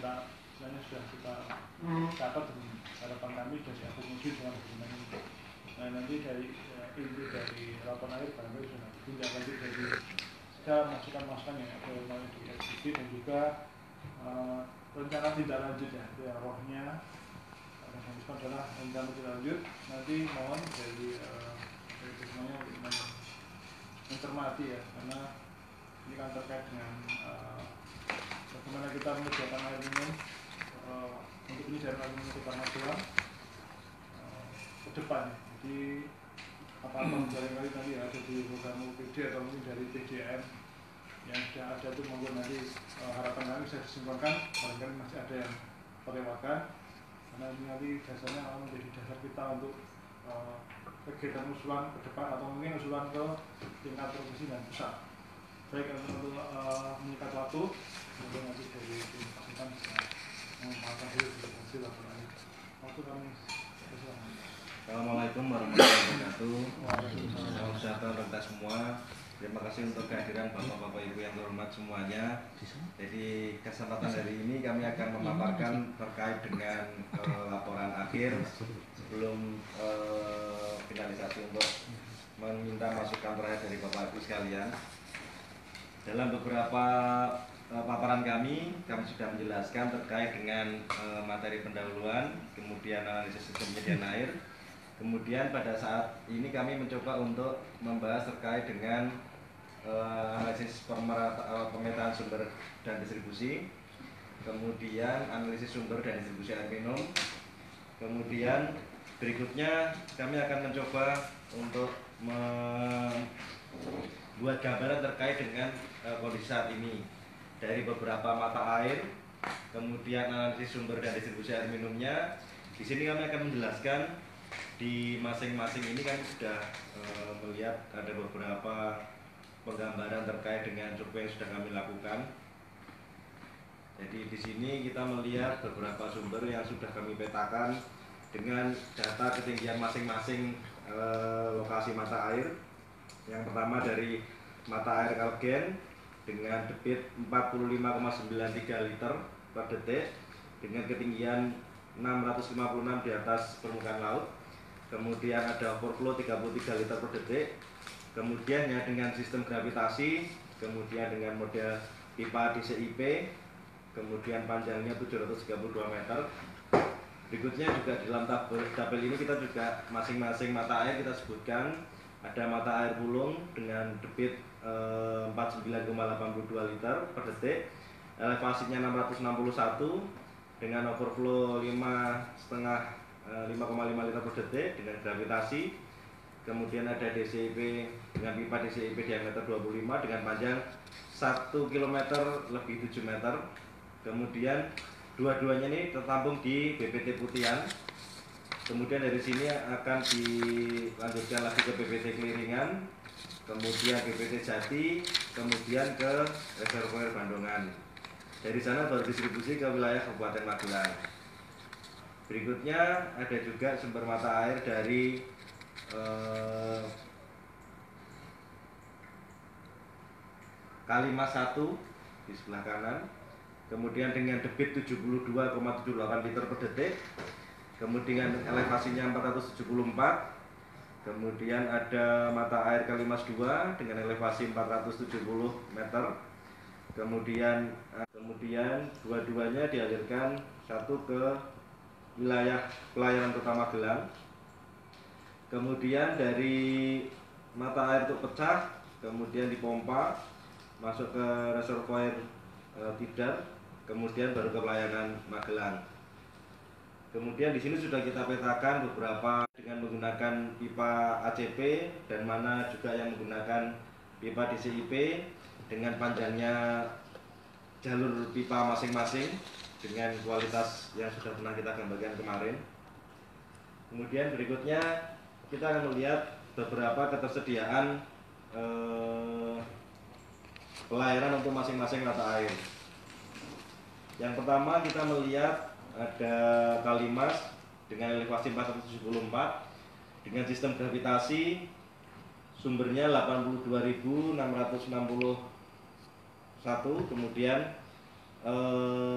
sudah kita catat dan harapan kami dari akomodir dengan hubungan ini. Nah nanti dari inti dari laporan akhir barangkali sudah tindak lanjut dari segala masukan-masukan yang ada melalui di SPP dan juga rencana tindak lanjut ya rohnya yang adalah rencana tindak lanjut. Nanti mohon dari semuanya untuk mencermati ya, karena ini kan terkait dengan bagaimana kita menyediakan air minum untuk penyediaan air minum untuk nasional ke depan. Jadi apa-apa barangkali nanti ada di program UPD atau mungkin dari PDM yang sudah ada itu monggo nanti harapan kami bisa disimpulkan, barangkali masih ada yang terlewatkan, karena ini nanti dasarnya akan menjadi dasar kita untuk kegiatan usulan ke depan atau mungkin usulan ke tingkat provinsi dan pusat. Baik, untuk menyikat waktu, kemudian nanti dari pasukan bisa mengumpulkan hasil laporan ini. Waktu kami bersilakan. Assalamualaikum warahmatullahi wabarakatuh. Salam sejahtera untuk kita semua. Terima kasih untuk kehadiran Bapak-Bapak Ibu yang terhormat semuanya. Jadi kesempatan hari ini kami akan memaparkan terkait dengan laporan akhir sebelum finalisasi untuk meminta masukan terakhir dari Bapak Ibu sekalian. Dalam beberapa paparan kami sudah menjelaskan terkait dengan materi pendahuluan, kemudian analisis sistem penyediaan air. Kemudian pada saat ini kami mencoba untuk membahas terkait dengan analisis pemetaan sumber dan distribusi, kemudian analisis sumber dan distribusi air minum. Kemudian berikutnya kami akan mencoba untuk membuat gambaran terkait dengan kondisi saat ini dari beberapa mata air, kemudian analisis sumber dan distribusi air minumnya. Di sini kami akan menjelaskan di masing-masing ini kami sudah melihat ada beberapa penggambaran terkait dengan survei yang sudah kami lakukan. Jadi di sini kita melihat beberapa sumber yang sudah kami petakan dengan data ketinggian masing-masing lokasi mata air. Yang pertama dari mata air Kalgen dengan debit 45,93 liter per detik dengan ketinggian 656 di atas permukaan laut. Kemudian ada overflow 33 liter per detik. Kemudian ya dengan sistem gravitasi, kemudian dengan model pipa DCIP, kemudian panjangnya 732 meter. Berikutnya juga di dalam tabel ini kita juga masing-masing mata air kita sebutkan. Ada mata air Pulung dengan debit 49,82 liter per detik, elevasinya 661 dengan overflow 5,5 liter per detik dengan gravitasi. Kemudian ada DCIP dengan pipa DCIP diameter 25 dengan panjang 1 km lebih 7 meter. Kemudian dua-duanya ini tertampung di BPT Putian. Kemudian dari sini akan dilanjutkan lagi ke BPT Keliringan, kemudian BPT Jati, kemudian ke reservoir Bandungan. Dari sana baru distribusi ke wilayah Kabupaten Magelang. Berikutnya ada juga sumber mata air dari Kalimas 1 di sebelah kanan, kemudian dengan debit 72,78 liter per detik, kemudian elevasinya 474. Kemudian ada mata air Kalimas 2 dengan elevasi 470 meter. Kemudian dua-duanya dialirkan satu ke wilayah pelayanan Kota Magelang. Kemudian dari mata air itu pecah, kemudian dipompa masuk ke reservoir Tidar, kemudian baru ke pelayanan Magelang. Kemudian di sini sudah kita petakan beberapa dengan menggunakan pipa ACP dan mana juga yang menggunakan pipa DCIP dengan panjangnya jalur pipa masing-masing dengan kualitas yang sudah pernah kita gambarkan kemarin. Kemudian berikutnya kita akan melihat beberapa ketersediaan pelayanan untuk masing-masing mata air. Yang pertama kita melihat ada Kalimas dengan elevasi 474 dengan sistem gravitasi, sumbernya 82.661, kemudian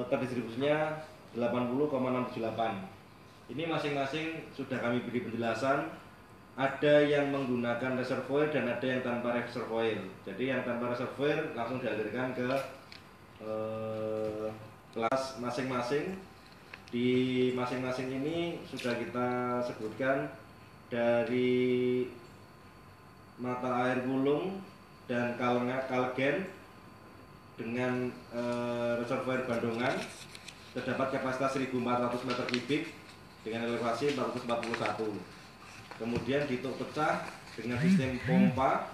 terdistribusinya 80,678. Ini masing-masing sudah kami beri penjelasan. Ada yang menggunakan reservoir dan ada yang tanpa reservoir. Jadi yang tanpa reservoir langsung dialirkan ke kelas masing-masing. Di masing-masing ini sudah kita sebutkan dari mata air Wulung dan Kalgen dengan reservoir Bandungan terdapat kapasitas 1.400 meter kubik dengan elevasi 441. Kemudian di Tuk Pecah dengan sistem pompa,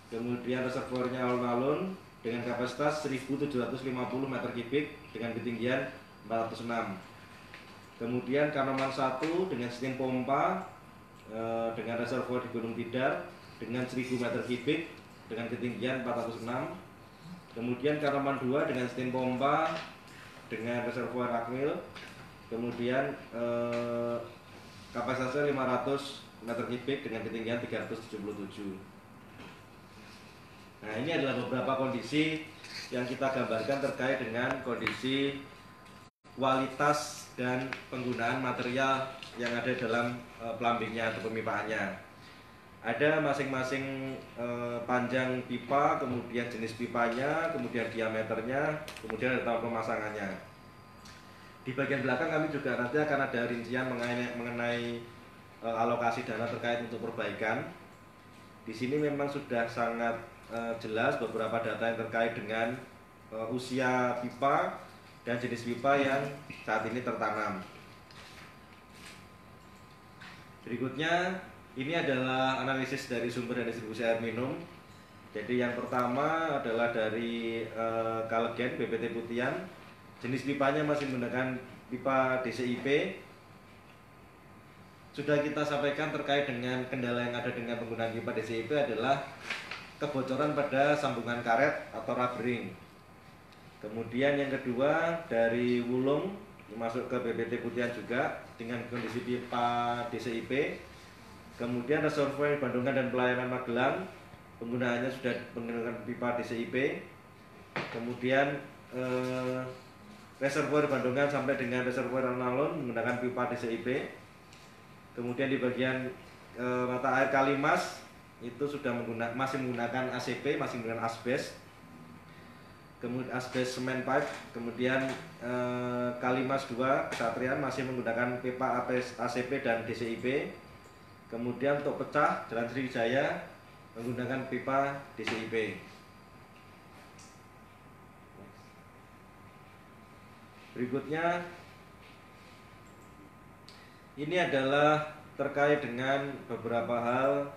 kemudian reservoirnya alun-alun dengan kapasitas 1.750 meter kubik dengan ketinggian 406. Kemudian Kanoman 1 dengan sistem pompa dengan reservoir di Gunung Tidar dengan 1.000 meter kubik dengan ketinggian 406. Kemudian Kanoman 2 dengan sistem pompa dengan reservoir Akmil, kemudian kapasitasnya 500 meter kubik dengan ketinggian 377. Nah, ini adalah beberapa kondisi yang kita gambarkan terkait dengan kondisi kualitas dan penggunaan material yang ada dalam plumbingnya atau pemipaannya. Ada masing-masing panjang pipa, kemudian jenis pipanya, kemudian diameternya, kemudian ada tahap pemasangannya. Di bagian belakang kami juga nanti akan ada rincian mengenai alokasi dana terkait untuk perbaikan. Di sini memang sudah sangat jelas beberapa data yang terkait dengan usia pipa dan jenis pipa yang saat ini tertanam. Berikutnya, ini adalah analisis dari sumber dan distribusi air minum. Jadi yang pertama adalah dari Kalgen BPT Putian. Jenis pipanya masih menggunakan pipa DCIP. Sudah kita sampaikan terkait dengan kendala yang ada dengan penggunaan pipa DCIP adalah kebocoran pada sambungan karet atau rubbering. Kemudian yang kedua dari Wulung masuk ke BPT Putian juga dengan kondisi pipa DCIP. Kemudian reservoir Bandungan dan Pelayanan Magelang penggunaannya sudah menggunakan pipa DCIP. Kemudian reservoir Bandungan sampai dengan reservoir alun-alun menggunakan pipa DCIP. Kemudian di bagian mata air Kalimas itu sudah masih menggunakan ACP, masih menggunakan asbes. Kemudian asbes semen pipe. Kemudian Kalimas 2 Kesatrian masih menggunakan pipa ACP dan DCIP. Kemudian untuk Pecah Jalan Sriwijaya menggunakan pipa DCIP. Berikutnya, ini adalah terkait dengan beberapa hal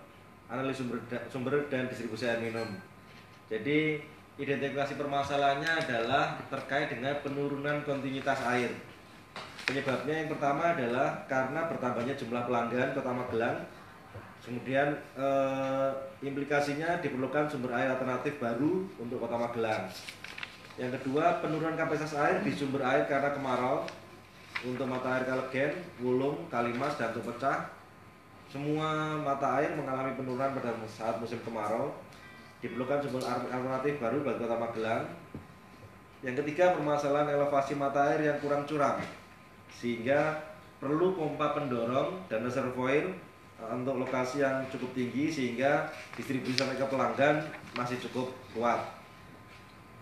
analisis sumber dan distribusi air minum. Jadi, identifikasi permasalahannya adalah terkait dengan penurunan kontinuitas air. Penyebabnya yang pertama adalah karena bertambahnya jumlah pelanggan Kota Magelang. Kemudian implikasinya diperlukan sumber air alternatif baru untuk Kota Magelang. Yang kedua, penurunan kapasitas air di sumber air karena kemarau untuk mata air Kalgen, Wulung, Kalimas, dan Tuk Pecah. Semua mata air mengalami penurunan pada saat musim kemarau. Diperlukan sumber alternatif baru bagi Kota Magelang. Yang ketiga, permasalahan elevasi mata air yang kurang curam, sehingga perlu pompa pendorong dan reservoir untuk lokasi yang cukup tinggi sehingga distribusi sampai ke pelanggan masih cukup kuat.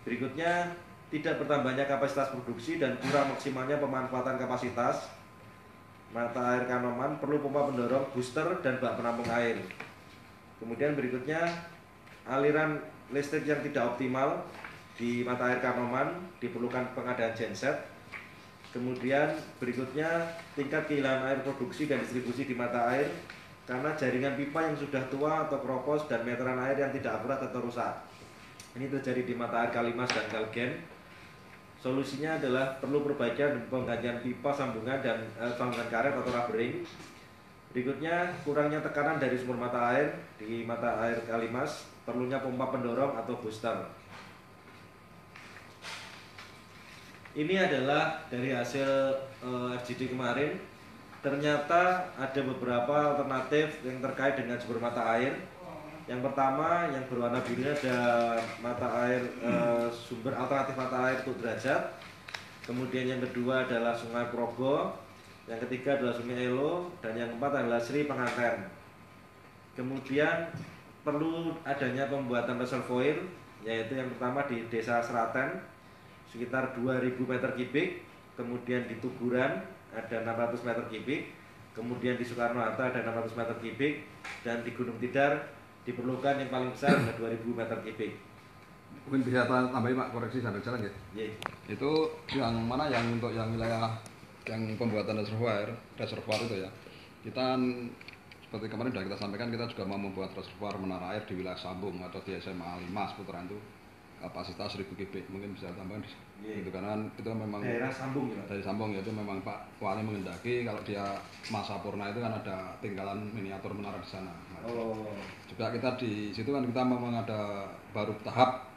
Berikutnya, tidak bertambahnya kapasitas produksi dan kurang maksimalnya pemanfaatan kapasitas mata air Kanoman, perlu pompa pendorong, booster, dan bak penampung air. Kemudian berikutnya, aliran listrik yang tidak optimal di mata air Kanoman, diperlukan pengadaan genset. Kemudian berikutnya, tingkat kehilangan air produksi dan distribusi di mata air karena jaringan pipa yang sudah tua atau keropos dan meteran air yang tidak akurat atau rusak. Ini terjadi di mata air Kalimas dan Kalgen. Solusinya adalah perlu perbaikan dan penggantian pipa sambungan dan sambungan karet atau rubbering. Berikutnya, kurangnya tekanan dari sumber mata air di mata air Kalimas, perlunya pompa pendorong atau booster. Ini adalah dari hasil FGD kemarin. Ternyata ada beberapa alternatif yang terkait dengan sumber mata air. Yang pertama yang berwarna biru ada mata air sumber alternatif mata air untuk derajat. Kemudian yang kedua adalah Sungai Progo, yang ketiga adalah Sungai Elo, dan yang keempat adalah Sri Penganten. Kemudian perlu adanya pembuatan reservoir, yaitu yang pertama di Desa Seraten sekitar 2000 meter kubik, kemudian di Tuguran ada 600 meter kubik, kemudian di Soekarno-Hatta ada 600 meter kubik, dan di Gunung Tidar diperlukan yang paling besar ada 2000 meter kubik. Mungkin bisa tambahin Pak, koreksi sambil jalan ya. Itu yang mana yang untuk yang wilayah yang pembuatan reservoir itu ya. Kita seperti kemarin sudah kita sampaikan, kita juga mau membuat reservoir menara air di wilayah Sambung atau di SMA 5 seputaran itu kapasitas 1000 kubik. Mungkin bisa tambahkan gitu, karena itu memang daerah Sambung ya. Dari Sambung ya, itu memang Pak Wali mengendaki kalau dia masa purna itu kan ada tinggalan miniatur menara di sana. Juga kita di situ kan kita memang ada baru tahap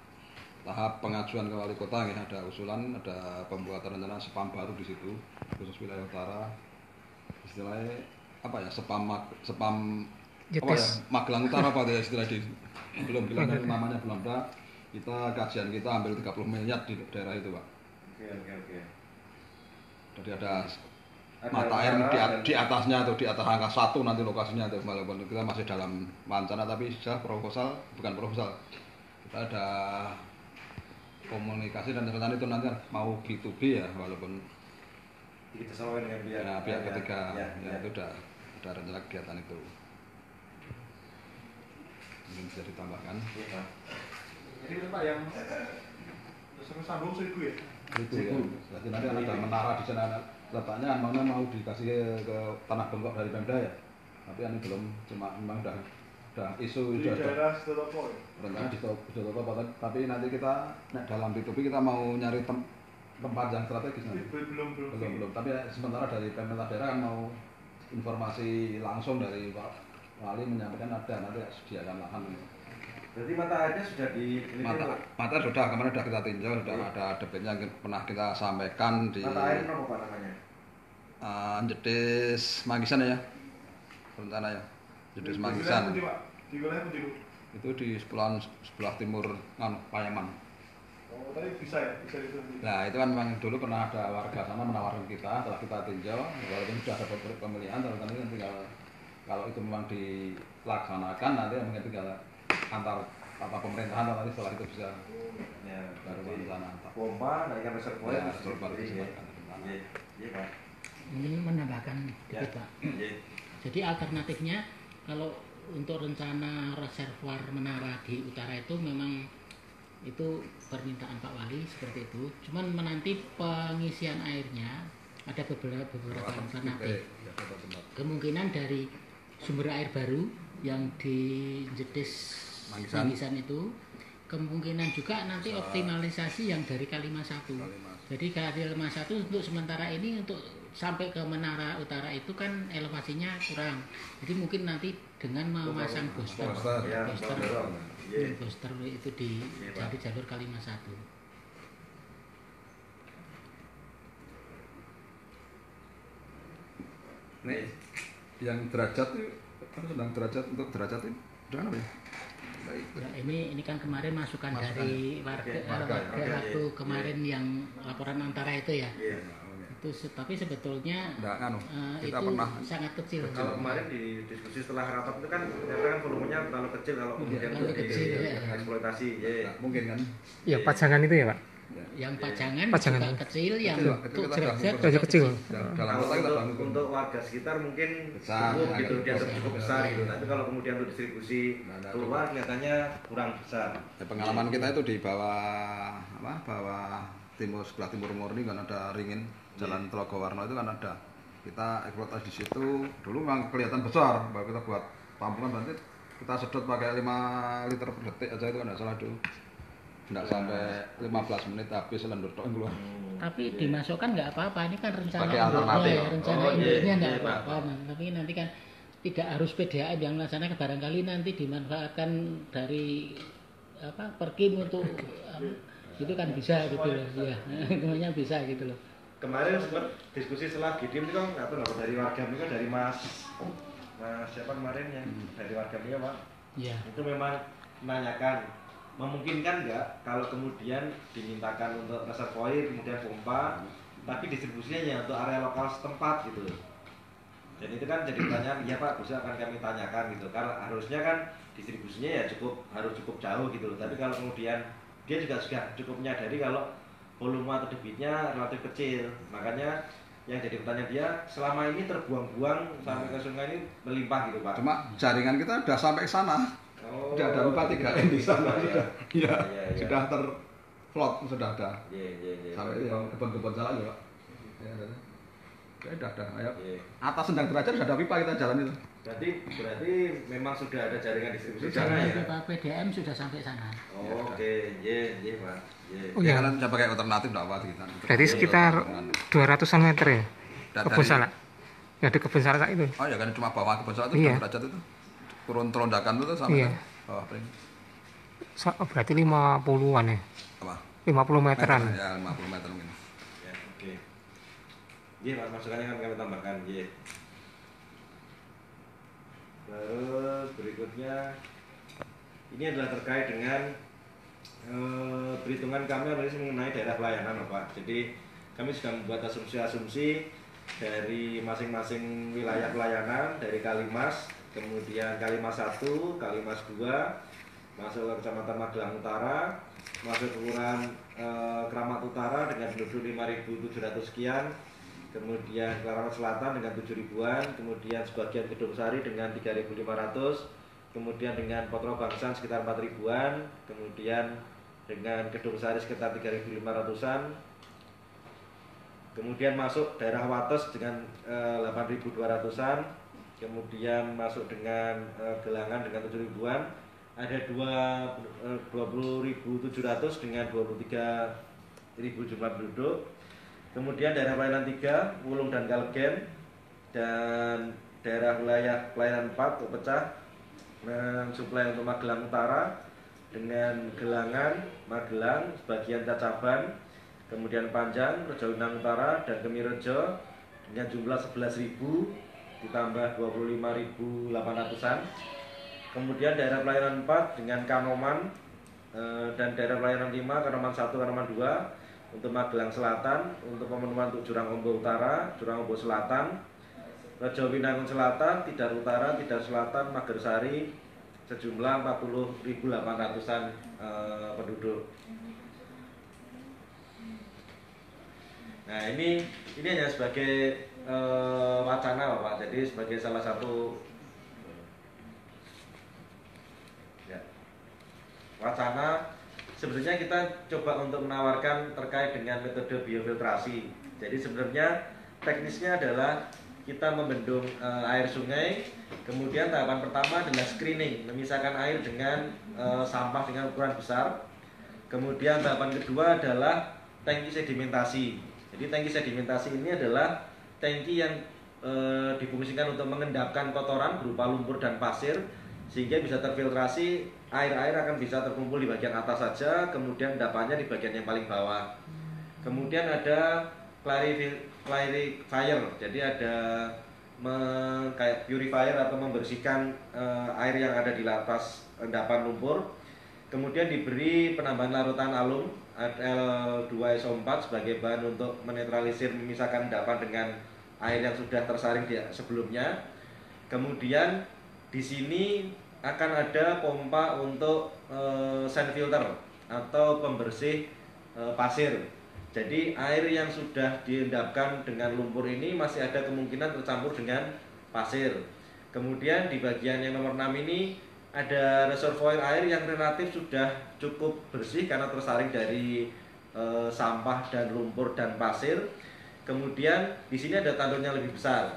pengajuan ke wali kota, ya, ada usulan, ada pembuatan rencana spam baru di situ khusus wilayah utara, istilahnya apa ya, spam apa ya, Magelang Utara apa ya istilah di belum namanya belum ada. Kita kajian kita ambil 30 miliar di daerah itu Pak. Oke. Jadi ada mata air di atasnya atau di atas angka 1 nanti lokasinya itu, walaupun kita masih dalam wacana tapi sudah bukan proposal. Kita ada komunikasi dan rencana itu nanti mau B2B ya, walaupun kita sama dengan pihak ketiga ya, itu udah rencana kegiatan itu. Mungkin bisa ditambahkan. Ya, jadi Pak yang Sambung 1000 ya? 1000 ya. Jadi nanti ada menara di sana, letaknya mana mau dikasih ke tanah bengkok dari Pemda ya. Tapi ini belum, cuma memang udah isu di daerah Setopo ya? Rencana di Setopo, tapi nanti kita dalam B2B kita mau nyari tempat yang strategis nanti. Belum. Tapi sementara dari pemerintah daerah kan mau informasi langsung dari Pak Wali menyampaikan ada nanti sediakan lahan. Berarti mata airnya sudah mata sudah, kemarin sudah kita tinjau, sudah ada debitnya yang pernah kita sampaikan di mata air apa Pak namanya? Jedes Manggisan ya, rencana ya. Jedes Manggisan. Di wilayah Pundi? Itu di sebelah timur Payaman. Oh, tadi bisa ya? Bisa itu. Nah, itu kan memang dulu pernah ada warga sana menawarkan kita, setelah kita tinjau, walaupun sudah ada pemilihan, tapi nanti tinggal kalau itu memang dilaksanakan nanti mungkin tinggal antar pemerintahan nanti setelah itu bisa ya, baru rencana pompa naikkan reservoir ya, reservoir itu Pak. Mungkin menambahkan dikit Pak. Jadi alternatifnya kalau untuk rencana reservoir menara di utara itu memang itu permintaan Pak Wali seperti itu. Cuman menanti pengisian airnya ada beberapa alternatif. Kemungkinan dari sumber air baru yang di Jedes Manggisan itu, kemungkinan juga nanti optimalisasi yang dari Kalimas 1. Jadi Kalimas 1 untuk sementara ini untuk sampai ke menara utara itu kan elevasinya kurang. Jadi mungkin nanti dengan memasang booster itu di jalur Kalimas 1. Nih, yang derajat itu sedang derajat untuk derajat itu udah apa ya? Ya, ini kan kemarin masukan dari warga waktu kemarin yang laporan antara itu ya. Itu tapi sebetulnya kita itu pernah sangat kecil. Kalau kemarin di diskusi setelah rapat itu kan ternyata kan volumenya terlalu kecil kalau kemudian untuk eksploitasi. Mungkin kan. Ya pajangan itu ya Pak. Yang pajangan juga kecil, yang untuk derajat kecil. Untuk warga sekitar mungkin cukup gitu, dianggap cukup besar gitu. Tapi kalau kemudian untuk distribusi keluar kelihatannya kurang besar. Pengalaman kita itu di bawah sebelah timur murni kan ada ringin Jalan Telaga Warna itu kan ada. Kita eksploitasi di situ dulu memang kelihatan besar, bahwa kita buat tampungan nanti kita sedot pakai 5 liter per detik aja itu kan enggak salah dulu. Enggak sampai 15 menit habis lendur tok keluar. Tapi dimasukkan nggak apa-apa, ini kan rencana induknya induknya nggak apa-apa. Tapi nanti kan tidak harus PDAM yang melaksanakan, barangkali nanti dimanfaatkan dari Perkim untuk itu kan bisa gitu loh. Ya, semuanya bisa gitu loh. Kemarin sempat diskusi setelah Gidim itu kan nggak tahu dari warga itu dari Mas siapa kemarin yang dari warga itu Pak Iya. Itu memang menanyakan memungkinkan nggak kalau kemudian dimintakan untuk reservoir kemudian pompa tapi distribusinya ya untuk area lokal setempat gitu. Dan itu kan jadi pertanyaan, ya Pak, bisa akan kami tanyakan gitu. Karena harusnya kan distribusinya ya harus cukup jauh gitu. Tapi kalau kemudian dia juga sudah cukup menyadari kalau volume atau debitnya relatif kecil, makanya yang jadi pertanyaan dia selama ini terbuang-buang sampai ke sungai ini melimpah gitu Pak. Cuma jaringan kita udah sampai ke sana. Oh, Udah ada pipa 3M di sana. Iya. Sudah terflot sudah ada. Iya. Sampai yang kebun-kebun salah juga. Ya, udah ada. Ayo. Iya. Atas Sendang Derajat sudah ada pipa kita jalan itu. Berarti memang sudah ada jaringan distribusi sana Jaringan ya. pipa PDM sudah sampai sana. Oh, oke. Iya, Pak. Iya. Oh iya. Kan bisa pakai alternatif enggak apa kita. Berarti sekitar 200-an meter ya? Kebun salak. Ya di kebun salak itu. Oh ya kan cuma bawah kebun salak itu Iya. derajat itu. Turun telondakan itu sampai. Iya. Oh, Berarti 50-an ya? apa? 50 meteran. Ya, 50 meter mungkin. Ya, oke. Iya, Pak, masukannya kan kami tambahkan, iya. Terus berikutnya ini adalah terkait dengan perhitungan kami analis mengenai daerah pelayanan, Pak. Jadi kami sudah membuat asumsi-asumsi dari masing-masing wilayah pelayanan, dari Kalimas, kemudian Kalimas 1, Kalimas 2, masuk ke Kecamatan Magelang Utara, masuk ke Kelurahan Keramat Utara dengan penduduk 5.700 sekian, kemudian Keramat Selatan dengan 7.000-an, kemudian sebagian Gedung Sari dengan 3.500, kemudian dengan Potro Bangsan sekitar 4.000-an, kemudian dengan Gedung Sari sekitar 3.500-an, kemudian masuk daerah Wates dengan 8.200-an, kemudian masuk dengan Gelangan dengan 7.000-an, ada 20.700 dengan 23.000 jumlah penduduk. Kemudian daerah pelayanan 3, Wulung dan Kalgen, dan daerah wilayah pelayanan 4 pecah mensuplai untuk Magelang Utara dengan Gelangan, Magelang, sebagian Cacaban, kemudian Panjang, Rejo Winang Utara, dan Kemirejo dengan jumlah 11.000 ditambah 25.800-an. Kemudian daerah pelayanan 4 dengan Kanoman dan daerah pelayanan 5, Kanoman 1, Kanoman 2 untuk Magelang Selatan, untuk pemenuhan untuk Jurang Ombo Utara, Jurang Ombo Selatan, Rejo Winangun Selatan, Tidar Utara, Tidar Selatan, Magersari sejumlah 40.800-an penduduk. Nah ini hanya sebagai wacana Bapak, jadi sebagai salah satu wacana. Sebenarnya kita coba untuk menawarkan terkait dengan metode biofiltrasi. Jadi sebenarnya teknisnya adalah kita membendung air sungai, kemudian tahapan pertama adalah screening, memisahkan air dengan sampah dengan ukuran besar. Kemudian tahapan kedua adalah tangki sedimentasi. Jadi tangki sedimentasi ini adalah tangki yang difungsikan untuk mengendapkan kotoran berupa lumpur dan pasir, sehingga bisa terfiltrasi, air-air akan bisa terkumpul di bagian atas saja, kemudian endapannya di bagian yang paling bawah. Kemudian ada clarifier, jadi ada kayak purifier atau membersihkan air yang ada di atas endapan lumpur. Kemudian diberi penambahan larutan alum Al2SO4 sebagai bahan untuk menetralisir, memisahkan endapan dengan air yang sudah tersaring sebelumnya. Kemudian di sini akan ada pompa untuk sand filter atau pembersih pasir. Jadi air yang sudah diendapkan dengan lumpur ini masih ada kemungkinan tercampur dengan pasir. Kemudian di bagian yang nomor 6 ini ada reservoir air yang relatif sudah cukup bersih karena tersaring dari sampah dan lumpur dan pasir. Kemudian di sini ada tandurnya lebih besar.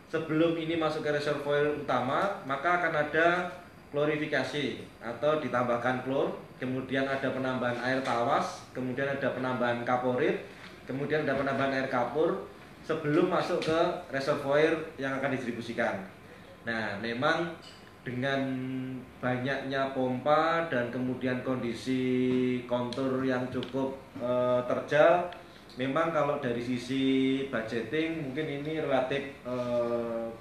Sebelum ini masuk ke reservoir utama, maka akan ada klorifikasi atau ditambahkan klor, kemudian ada penambahan air tawas, kemudian ada penambahan kaporit, kemudian ada penambahan air kapur sebelum masuk ke reservoir yang akan didistribusikan. Nah, memang dengan banyaknya pompa dan kemudian kondisi kontur yang cukup terjal, memang kalau dari sisi budgeting mungkin ini relatif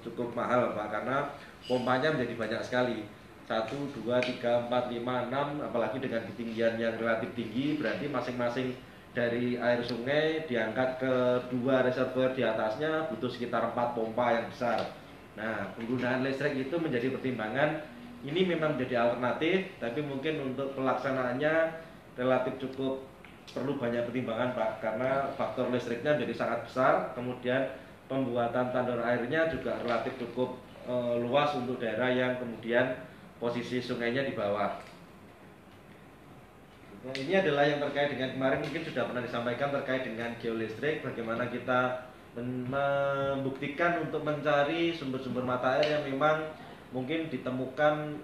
cukup mahal Pak, karena pompanya menjadi banyak sekali. 1, 2, 3, 4, 5, 6, apalagi dengan ketinggian yang relatif tinggi, berarti masing-masing dari air sungai diangkat ke 2 reservoir di atasnya butuh sekitar 4 pompa yang besar. Nah, penggunaan listrik itu menjadi pertimbangan. Ini memang menjadi alternatif, tapi mungkin untuk pelaksanaannya relatif cukup perlu banyak pertimbangan Pak, karena faktor listriknya jadi sangat besar, kemudian pembuatan tandon airnya juga relatif cukup luas untuk daerah yang kemudian posisi sungainya di bawah. Nah, ini adalah yang terkait dengan kemarin mungkin sudah pernah disampaikan terkait dengan geolistrik, bagaimana kita membuktikan untuk mencari sumber-sumber mata air yang memang mungkin ditemukan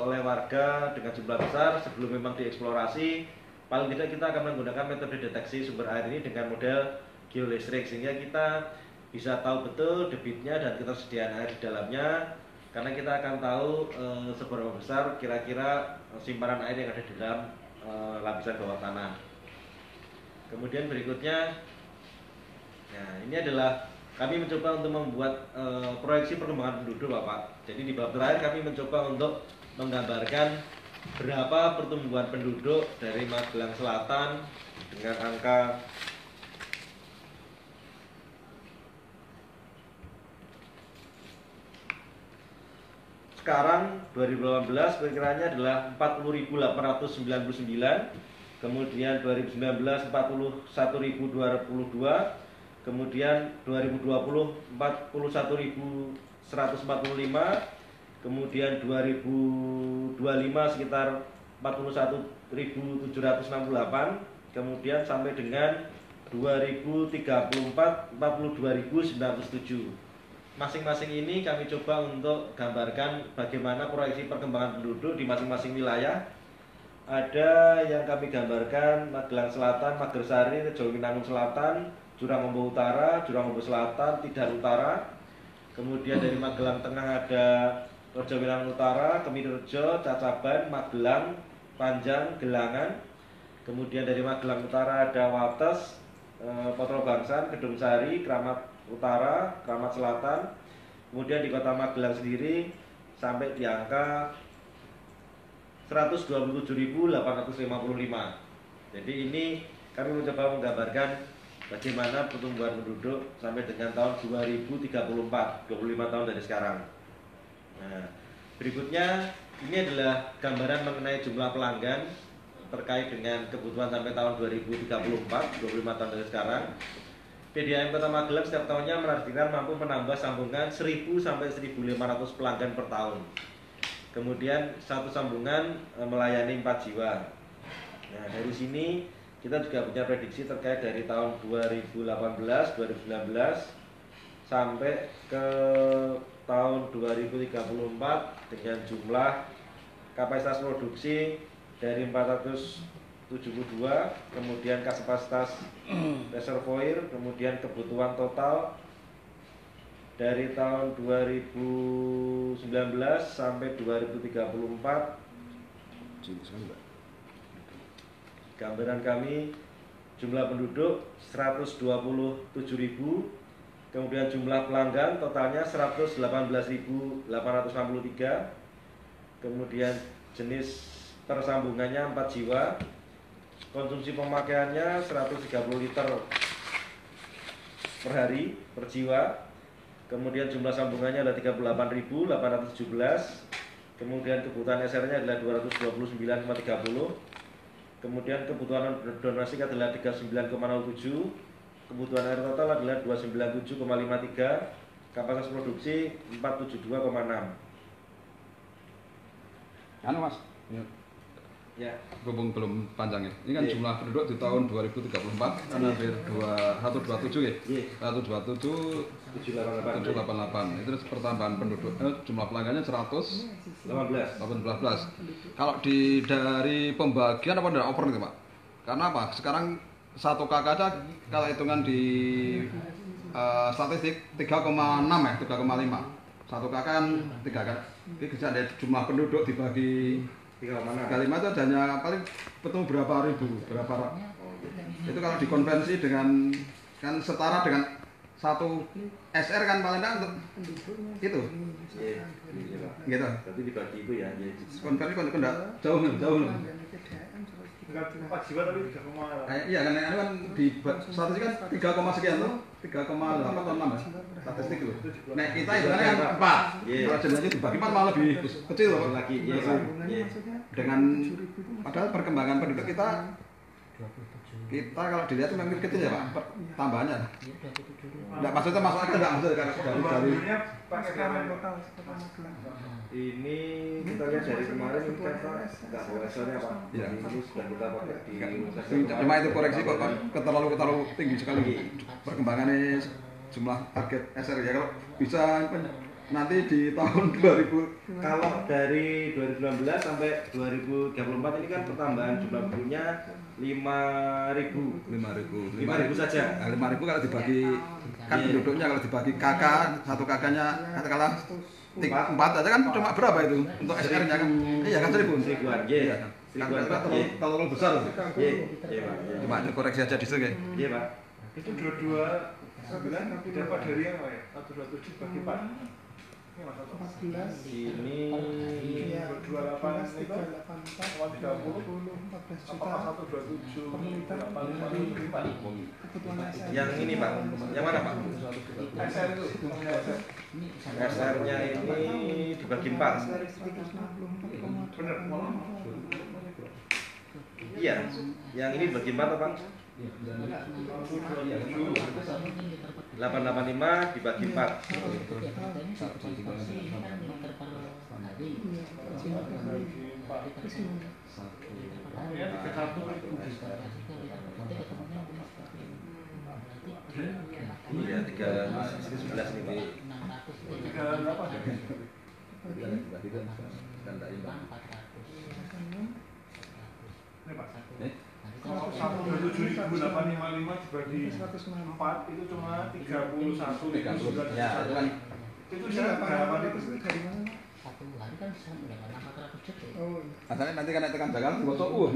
oleh warga dengan jumlah besar sebelum memang dieksplorasi. Paling tidak kita akan menggunakan metode deteksi sumber air ini dengan model geolistrik, sehingga kita bisa tahu betul debitnya dan ketersediaan air di dalamnya, karena kita akan tahu seberapa besar kira-kira simpanan air yang ada di dalam lapisan bawah tanah. Kemudian berikutnya, nah ini adalah kami mencoba untuk membuat proyeksi perkembangan penduduk Bapak. Jadi di bab terakhir kami mencoba untuk menggambarkan berapa pertumbuhan penduduk dari Magelang Selatan dengan angka sekarang 2018 perkiraannya adalah 40.899, kemudian 2019 41.222, kemudian 2020 41.145, kemudian 2025 sekitar 41.768, kemudian sampai dengan 2034 42.907. Masing-masing ini kami coba untuk gambarkan bagaimana proyeksi perkembangan penduduk di masing-masing wilayah. Ada yang kami gambarkan Magelang Selatan, Magersari, Rejowinangun Selatan, Jurangombo Utara, Jurangombo Selatan, Tidar Utara. Kemudian dari Magelang Tengah ada Rejowinangun Utara, Kemirejo, Cacaban, Magelang, Panjang, Gelangan. Kemudian dari Magelang Utara ada Wates, Potro Bangsan, Gedung Sari, Kramat Utara, Kramat Selatan. Kemudian di Kota Magelang sendiri sampai di angka 127.855. Jadi ini kami mencoba menggambarkan bagaimana pertumbuhan penduduk sampai dengan tahun 2034, 25 tahun dari sekarang. Nah, berikutnya ini adalah gambaran mengenai jumlah pelanggan terkait dengan kebutuhan sampai tahun 2034, 25 tahun dari sekarang. PDAM Kota Magelang setiap tahunnya menargetkan mampu menambah sambungan 1.000 sampai 1.500 pelanggan per tahun. Kemudian satu sambungan melayani 4 jiwa. Nah, dari sini kita juga punya prediksi terkait dari tahun 2018, 2019 sampai ke tahun 2034 dengan jumlah kapasitas produksi dari 472, kemudian kapasitas reservoir, kemudian kebutuhan total dari tahun 2019 sampai 2034. Gambaran kami jumlah penduduk 127.000, kemudian jumlah pelanggan totalnya 118.863, kemudian jenis tersambungannya 4 jiwa, konsumsi pemakaiannya 130 liter per hari per jiwa, kemudian jumlah sambungannya adalah 38.817, kemudian kebutuhan SR-nya adalah 229,30, kemudian kebutuhan donasi adalah 39,07, kebutuhan air total adalah 297,53, kapasitas produksi 472,6. Anu Mas, Ya, belum panjang ya. Ini kan jumlah penduduk di tahun 2034 kan hampir 127 ya. 127 788. Itu pertambahan penduduk. Jumlah pelanggannya 118. Kalau dari pembagian apa dari over itu, Pak? Karena apa? Sekarang 1 KK aja kalau hitungan di statistik 3,6 ya, 3,5. 1 KK kan 3 kan. Jadi bisa ada jumlah penduduk dibagi 3,5 itu hanya paling ketemu berapa ribu, berapa. Itu kalau dikonvensi dengan kan setara dengan satu SR kan paling enggak untuk itu. Iya, Pak. Gitu. Berarti dibagi itu ya. Konversi kan enggak jauh. Enggak 4 jiwa tapi 3,8. Iya kan ini kan di statistik kan 3, sekian tuh. 3,8 atau 6 ya. Statistik loh. Nah, kita itu kan 4. Kalau jumlahnya dibagi 4 malah lebih kecil loh. Lagi iya, Pak. Dengan padahal perkembangan penduduk kita kalau dilihat itu memang kecil ya Pak, tambahannya. Enggak maksudnya masuk akal enggak maksudnya dari pakai kamera lokal. Ini kita lihat dari kemarin ini kan Pak, enggak koreksinya Pak. Iya. Ini sudah kita pakai di cuma itu koreksi kok terlalu tinggi sekali perkembangannya jumlah target SR ya kalau bisa nanti di tahun 2000 kalau dari 2019 sampai 2034 ini kan pertambahan jumlah gurunya 5.000 saja. Nah, 5.000 kalau dibagi kan penduduknya kalau dibagi kakak satu kakaknya katakanlah 4 aja kan cuma berapa itu untuk SR-nya kan? Iya kan 1.000. Iya. Kan terlalu besar. Iya, Pak. Cuma koreksi aja di situ ya. Iya, Pak. Itu 22 dapat dari yang apa ya? 127 bagi 4. Ini Mas Toto. 14 Ini 28 itu 30 apakah 127 kebutuhan SR. yang ini Pak. Yang mana Pak? SR itu SR-nya ini dibagi 4. bener. Iya. Yang ini dibagi 4 apa Pak? 885 dibagi 4. Iya, 311 nih Pak. Ini Pak. Kalau 127.855 dibagi 4 itu cuma 31.900. Ya, itu kan Itu berapa itu? Dari mana? Satu hari kan sampai 400 juta. Oh, katanya nanti kan tekan Jakarta mosok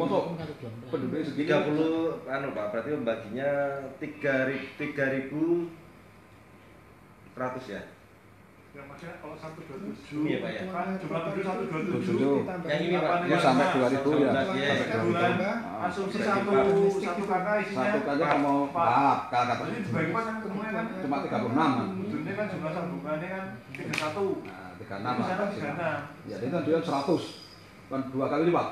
penduduknya segini 30 Pak, berarti membaginya 3.100 ya. Yang maksudnya kalau 127 Iya Pak ya. kan jumlah penduduk 127 ditambah Yang ini Pak, ya sampai 2000 ya. Sampai bulan asumsi satu kakak isinya Satu kakak mau 4 kakak jadi dibagi 4 kan semuanya kan cuma 36 kan. ujungnya kan jumlah sambungannya kan 31 Nah, 36 di sana lah. 36 Ya itu kan dia 100 kan 2 kali lipat.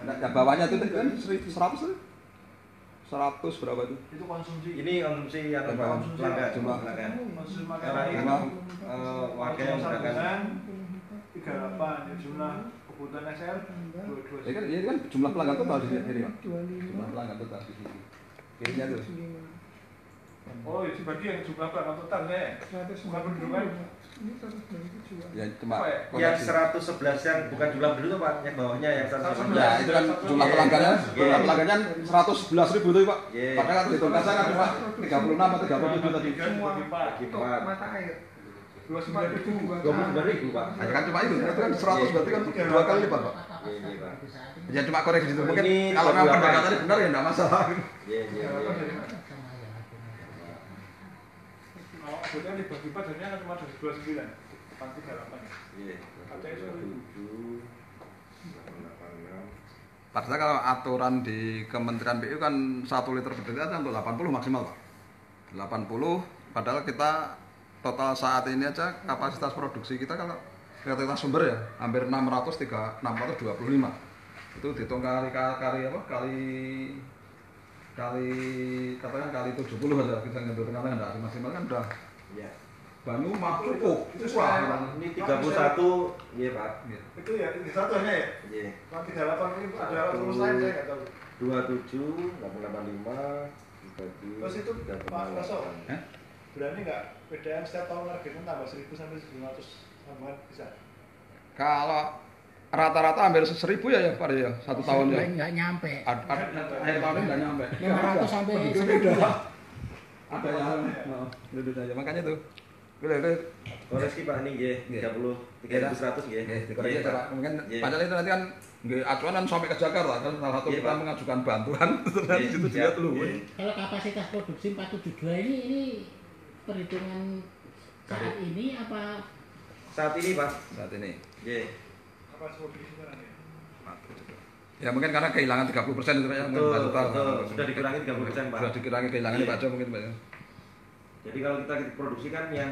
Nah, yang bawahnya itu kan 100 berapa itu? itu konsumsi Ini konsumsi yang pelanggan Jumlah. konsumsi Karena ini makanan warga yang menggunakan 38 ya jumlah kebutuhan SR 22 Ya kan ini kan jumlah pelanggan total di sini Pak. Jumlah pelanggan total di sini. Kirinya tuh. oh itu bagi yang jumlah pelanggan total saya bukan penduduk kan Ini 197. Ya cuma yang koreksi. 111 yang bukan jumlah penduduk Pak, yang bawahnya yang 111. Ya itu kan jumlah pelanggannya, jumlah pelanggannya 111.000 tuh Pak. Iya. Padahal kan hitung kasar kan cuma 36 atau 37 tadi. semua Bagi Untuk 4. mata air. 29.000 29.000 Pak. Ya kan cuma itu kan 100 berarti kan 2 kali lipat Pak. Iya, iya Pak. Ya cuma koreksi itu mungkin Ini kalau memang 28. pendekatannya benar ya enggak masalah. Iya, iya, iya. kalau sebetulnya dibagi 4 jadinya kan cuma dari 29 bukan 38 Iya. 27 Padahal kalau aturan di Kementerian PU kan 1 liter per detik kan untuk 80 maksimal Pak. 80 padahal kita total saat ini aja kapasitas produksi kita kalau kita sumber ya hampir 625. Itu dihitung kali apa? Kali katakan kali 70 aja kita ngambil tengah enggak maksimal kan udah Iya. Banyu mah cukup. Wah, Ini 31. Iya Pak. itu ya ini satu hanya ya Iya. kalau 38 ini ada rumus lain saya nggak tahu 27 885 dibagi terus itu Pak Raso 3,8. berani nggak PDAM setiap tahun targetnya tambah 1.000 sampai 1.500 tambahan bisa kalau rata-rata hampir 1.000 ya Pak ya satu tahun ya. Nggak nyampe. Akhir tahun ini nggak nyampe. 500 sampai Ada yang lebih aja makanya tuh. Udah. Koreksi Pak ini nggih, 30 3.100 nggih. Dikoreksi Iya, Pak. Pak. Mungkin Iya. padahal itu nanti kan nggih acuan kan sampai ke Jakarta kan salah satu Iya, kita Pak. mengajukan bantuan terus nanti Iya, situ iya, dilihat dulu. iya. kalau kapasitas produksi 472 ini perhitungan saat ini apa? Saat ini Pak. Saat ini. Nggih. Apa seperti sekarang ya? Ya mungkin karena kehilangan 30% itu Pak ya, mungkin Betul, total. betul. Sudah dikurangi 30% Pak. Sudah dikurangi kehilangannya Pak Jo mungkin Pak ya. Jadi kalau kita produksi kan yang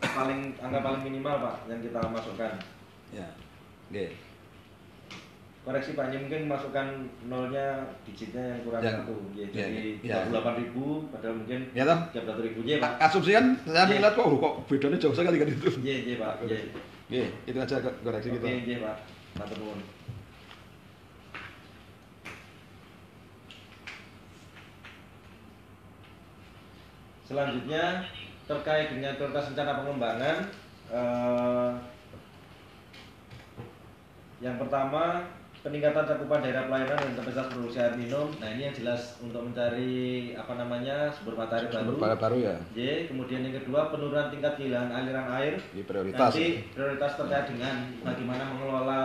angka paling minimal Pak yang kita masukkan. Ya. Nggih. Koreksi Pak, ini mungkin masukkan nolnya digitnya yang kurang Ya. satu. Ya, Ya, jadi ya. 28.000 padahal mungkin Ya toh? 31.000 ya Pak. Asumsi kan saya Iya. melihat kok bedanya jauh sekali kan itu. Iya Pak. Iya. Nggih, itu aja koreksi kita. Oke, iya Pak. Matur nuwun. Selanjutnya terkait dengan prioritas rencana pengembangan, yang pertama peningkatan cakupan daerah pelayanan dan kapasitas produksi air minum. Nah ini yang jelas untuk mencari sumber mata air baru. Sumber baru ya. Y. Kemudian yang kedua penurunan tingkat kehilangan aliran air. Ini prioritas. Nanti prioritas terkait dengan bagaimana mengelola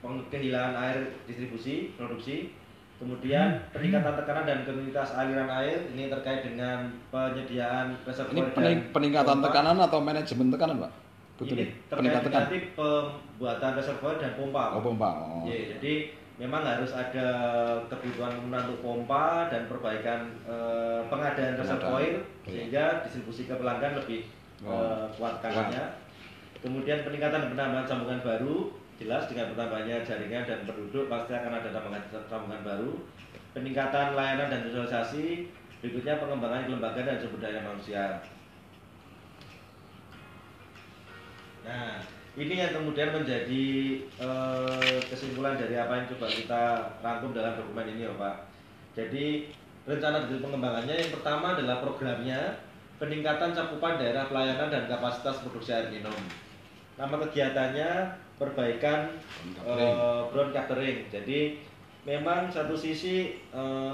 kehilangan air distribusi produksi. Kemudian peningkatan tekanan dan kontinuitas aliran air ini terkait dengan penyediaan reservoir Ini peningkatan tekanan atau manajemen tekanan Pak? Betul. Ini terkait Peningkatan dengan tekanan. pembuatan reservoir dan pompa. Oh pompa. Oh. Ya, jadi memang harus ada kebutuhan untuk pompa dan perbaikan pengadaan reservoir sehingga distribusi ke pelanggan lebih kuat kanalnya. Kemudian peningkatan dan penambahan sambungan baru, jelas dengan bertambahnya jaringan dan penduduk pasti akan ada tambahan sambungan baru. Peningkatan layanan dan visualisasi, berikutnya pengembangan kelembagaan dan sumber daya manusia. Nah, ini yang kemudian menjadi kesimpulan dari apa yang coba kita rangkum dalam dokumen ini ya Pak. Jadi rencana detail pengembangannya yang pertama adalah programnya peningkatan cakupan daerah pelayanan dan kapasitas produksi air minum. Nama kegiatannya perbaikan brown catering. Jadi memang satu sisi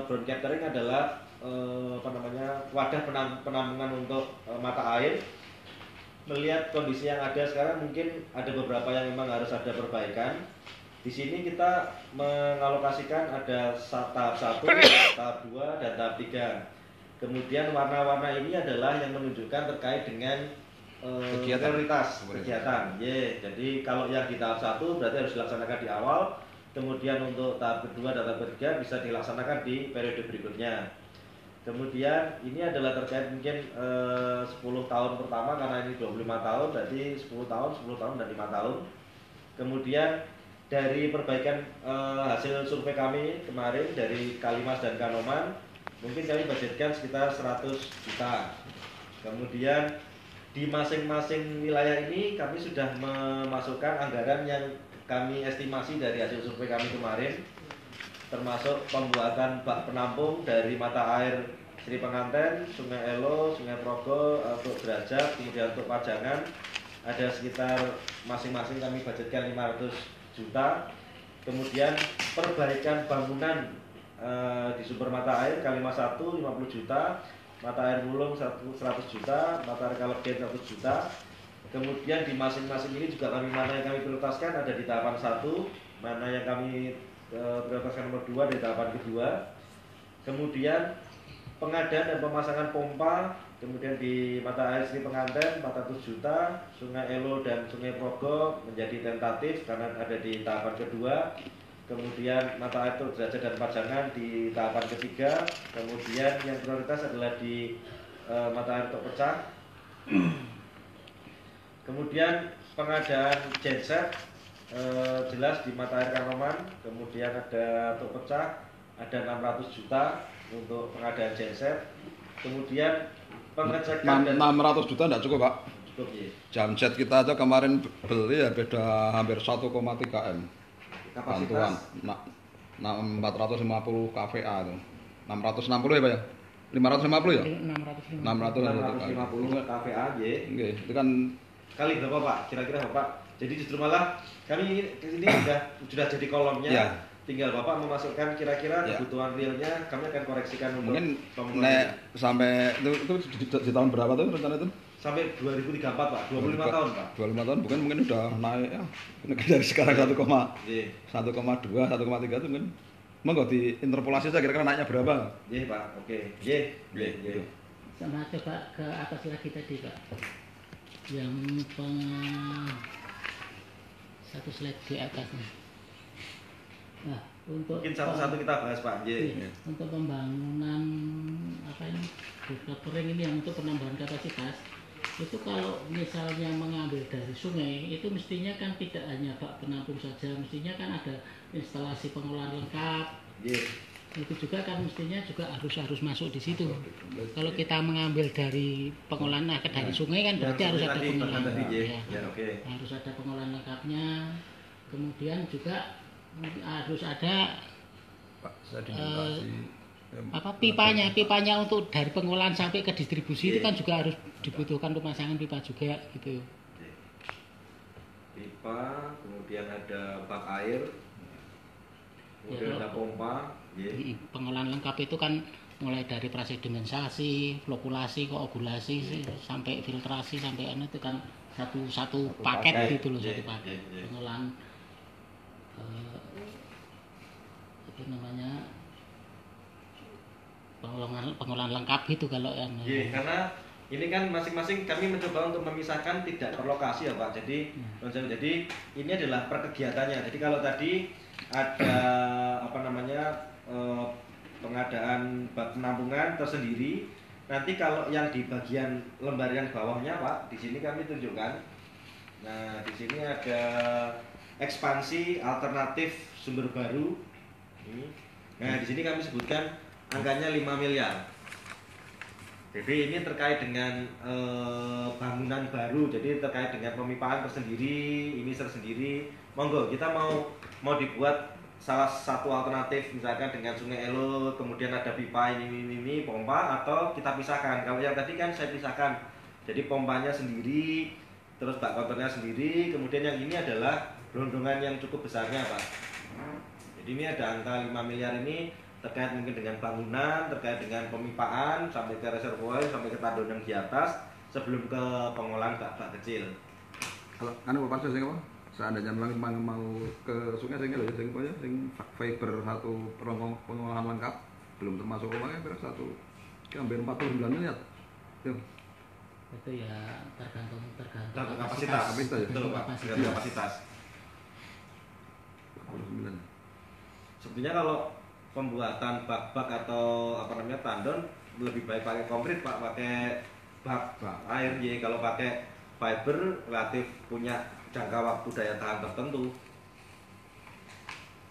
brown catering adalah wadah penampungan untuk mata air. Melihat kondisi yang ada sekarang mungkin ada beberapa yang memang harus ada perbaikan. Di sini kita mengalokasikan ada tahap 1, tahap 2, dan tahap 3. Kemudian warna-warna ini adalah yang menunjukkan terkait dengan prioritas kegiatan. Jadi kalau yang di tahap 1 berarti harus dilaksanakan di awal. Kemudian untuk tahap kedua dan tahap ketiga bisa dilaksanakan di periode berikutnya. Kemudian ini adalah terkait mungkin 10 tahun pertama karena ini 25 tahun berarti 10 tahun dan 5 tahun. Kemudian dari perbaikan hasil survei kami kemarin dari Kalimas dan Kanoman mungkin kami budgetkan sekitar 100 juta. Kemudian di masing-masing wilayah ini kami sudah memasukkan anggaran yang kami estimasi dari hasil survei kami kemarin, termasuk pembuatan bak penampung dari mata air Sri Penganten, Sungai Elo, Sungai Progo, untuk Derajat, kemudian untuk Pajangan ada sekitar masing-masing kami budgetkan 500 juta. Kemudian perbaikan bangunan di sumber mata air Kalimas 1 50 juta, mata air Wulung 100 juta, mata air Kaleben 100 juta. Kemudian di masing-masing ini juga mana yang kami prioritaskan ada di tahapan 1, mana yang kami prioritaskan nomor 2 di tahapan kedua. Kemudian pengadaan dan pemasangan pompa, kemudian di mata air Sri Penganten 400 juta, Sungai Elo dan Sungai Progo menjadi tentatif karena ada di tahapan kedua. Kemudian mata air Teluk Derajat dan Pajangan di tahapan ketiga. Kemudian yang prioritas adalah di mata air Tok Pecah. Kemudian pengadaan genset jelas di mata air Kanoman. Kemudian ada Tok Pecah ada 600 juta untuk pengadaan genset. Kemudian pengecekan 600 juta tidak cukup Pak. Cukup ya. Jamset kita aja kemarin beli ya beda hampir 1,3 M. Bantuan 450 kVA itu. 660 ya Pak ya? 550 ya? 650 kVA ya. Nggih, itu kan Kali berapa Pak? Kira-kira Bapak. Jadi justru malah kami ini sudah jadi kolomnya. Ya. Tinggal Bapak memasukkan kira-kira kebutuhan realnya, kami akan koreksikan untuk mungkin sampai itu di tahun berapa tuh rencana itu? Sampai 2034 Pak, 25 tahun Pak. 25 tahun mungkin udah naik ya. Dari sekarang 1,2, 1,3 itu mungkin. Monggo diinterpolasi saja kira-kira naiknya berapa? Iya Pak, oke. Iya. Sama coba ke atas lagi tadi Pak, yang satu slide di atasnya. Nah, untuk Mungkin satu-satu kita bahas Pak. iya, untuk pembangunan apa ini catering ini yang untuk penambahan kapasitas itu kalau misalnya mengambil dari sungai itu mestinya kan tidak hanya bak penampung saja, mestinya kan ada instalasi pengolahan lengkap. Itu juga kan mestinya juga harus masuk di situ. Kalau kita mengambil dari pengolahan dari sungai kan berarti harus ada pengolahan. Ya, harus ada pengolahan lengkapnya. Kemudian juga harus ada pipanya untuk dari pengolahan sampai ke distribusi itu kan juga harus dibutuhkan pemasangan pipa juga gitu. Pipa, kemudian ada bak air, kemudian ada pompa. Pengolahan lengkap itu kan mulai dari prasedimentasi, flokkulasi, koagulasi sampai filtrasi sampai itu kan satu paket gitu loh, satu paket pengolahan itu namanya pengolahan lengkap itu kalau yang karena ini kan masing-masing kami mencoba untuk memisahkan tidak per lokasi ya Pak. Jadi ini adalah per kegiatannya. Jadi kalau tadi ada pengadaan bak penampungan tersendiri. Nanti kalau yang di bagian lembar yang bawahnya Pak, di sini kami tunjukkan. Nah, di sini ada ekspansi alternatif sumber baru. Nah, di sini kami sebutkan angkanya 5 miliar. Jadi ini terkait dengan bangunan baru, jadi terkait dengan pemipaan tersendiri, ini tersendiri. Monggo, kita mau dibuat salah satu alternatif misalkan dengan Sungai Elo, kemudian ada pipa ini pompa, atau kita pisahkan. Kalau yang tadi kan saya pisahkan, jadi pompanya sendiri, terus bak konternya sendiri, kemudian yang ini adalah gelondongan yang cukup besarnya Pak. Jadi ini ada angka 5 miliar ini terkait mungkin dengan bangunan, terkait dengan pemipaan sampai ke reservoir, sampai ke tandon yang di atas sebelum ke pengolahan bak kecil. Kalau Bapak saya apa? Seandainya memang mau ke sungai sing fiber satu pengolahan lengkap belum termasuk rumahnya berapa satu hampir 49 miliar. Itu ya tergantung kapasitas. Betul Pak, kapasitas. 49. Sebenarnya kalau pembuatan bak-bak atau tandon lebih baik pakai konkrit Pak, pakai bak air. Jadi kalau pakai fiber relatif punya jangka waktu daya tahan tertentu.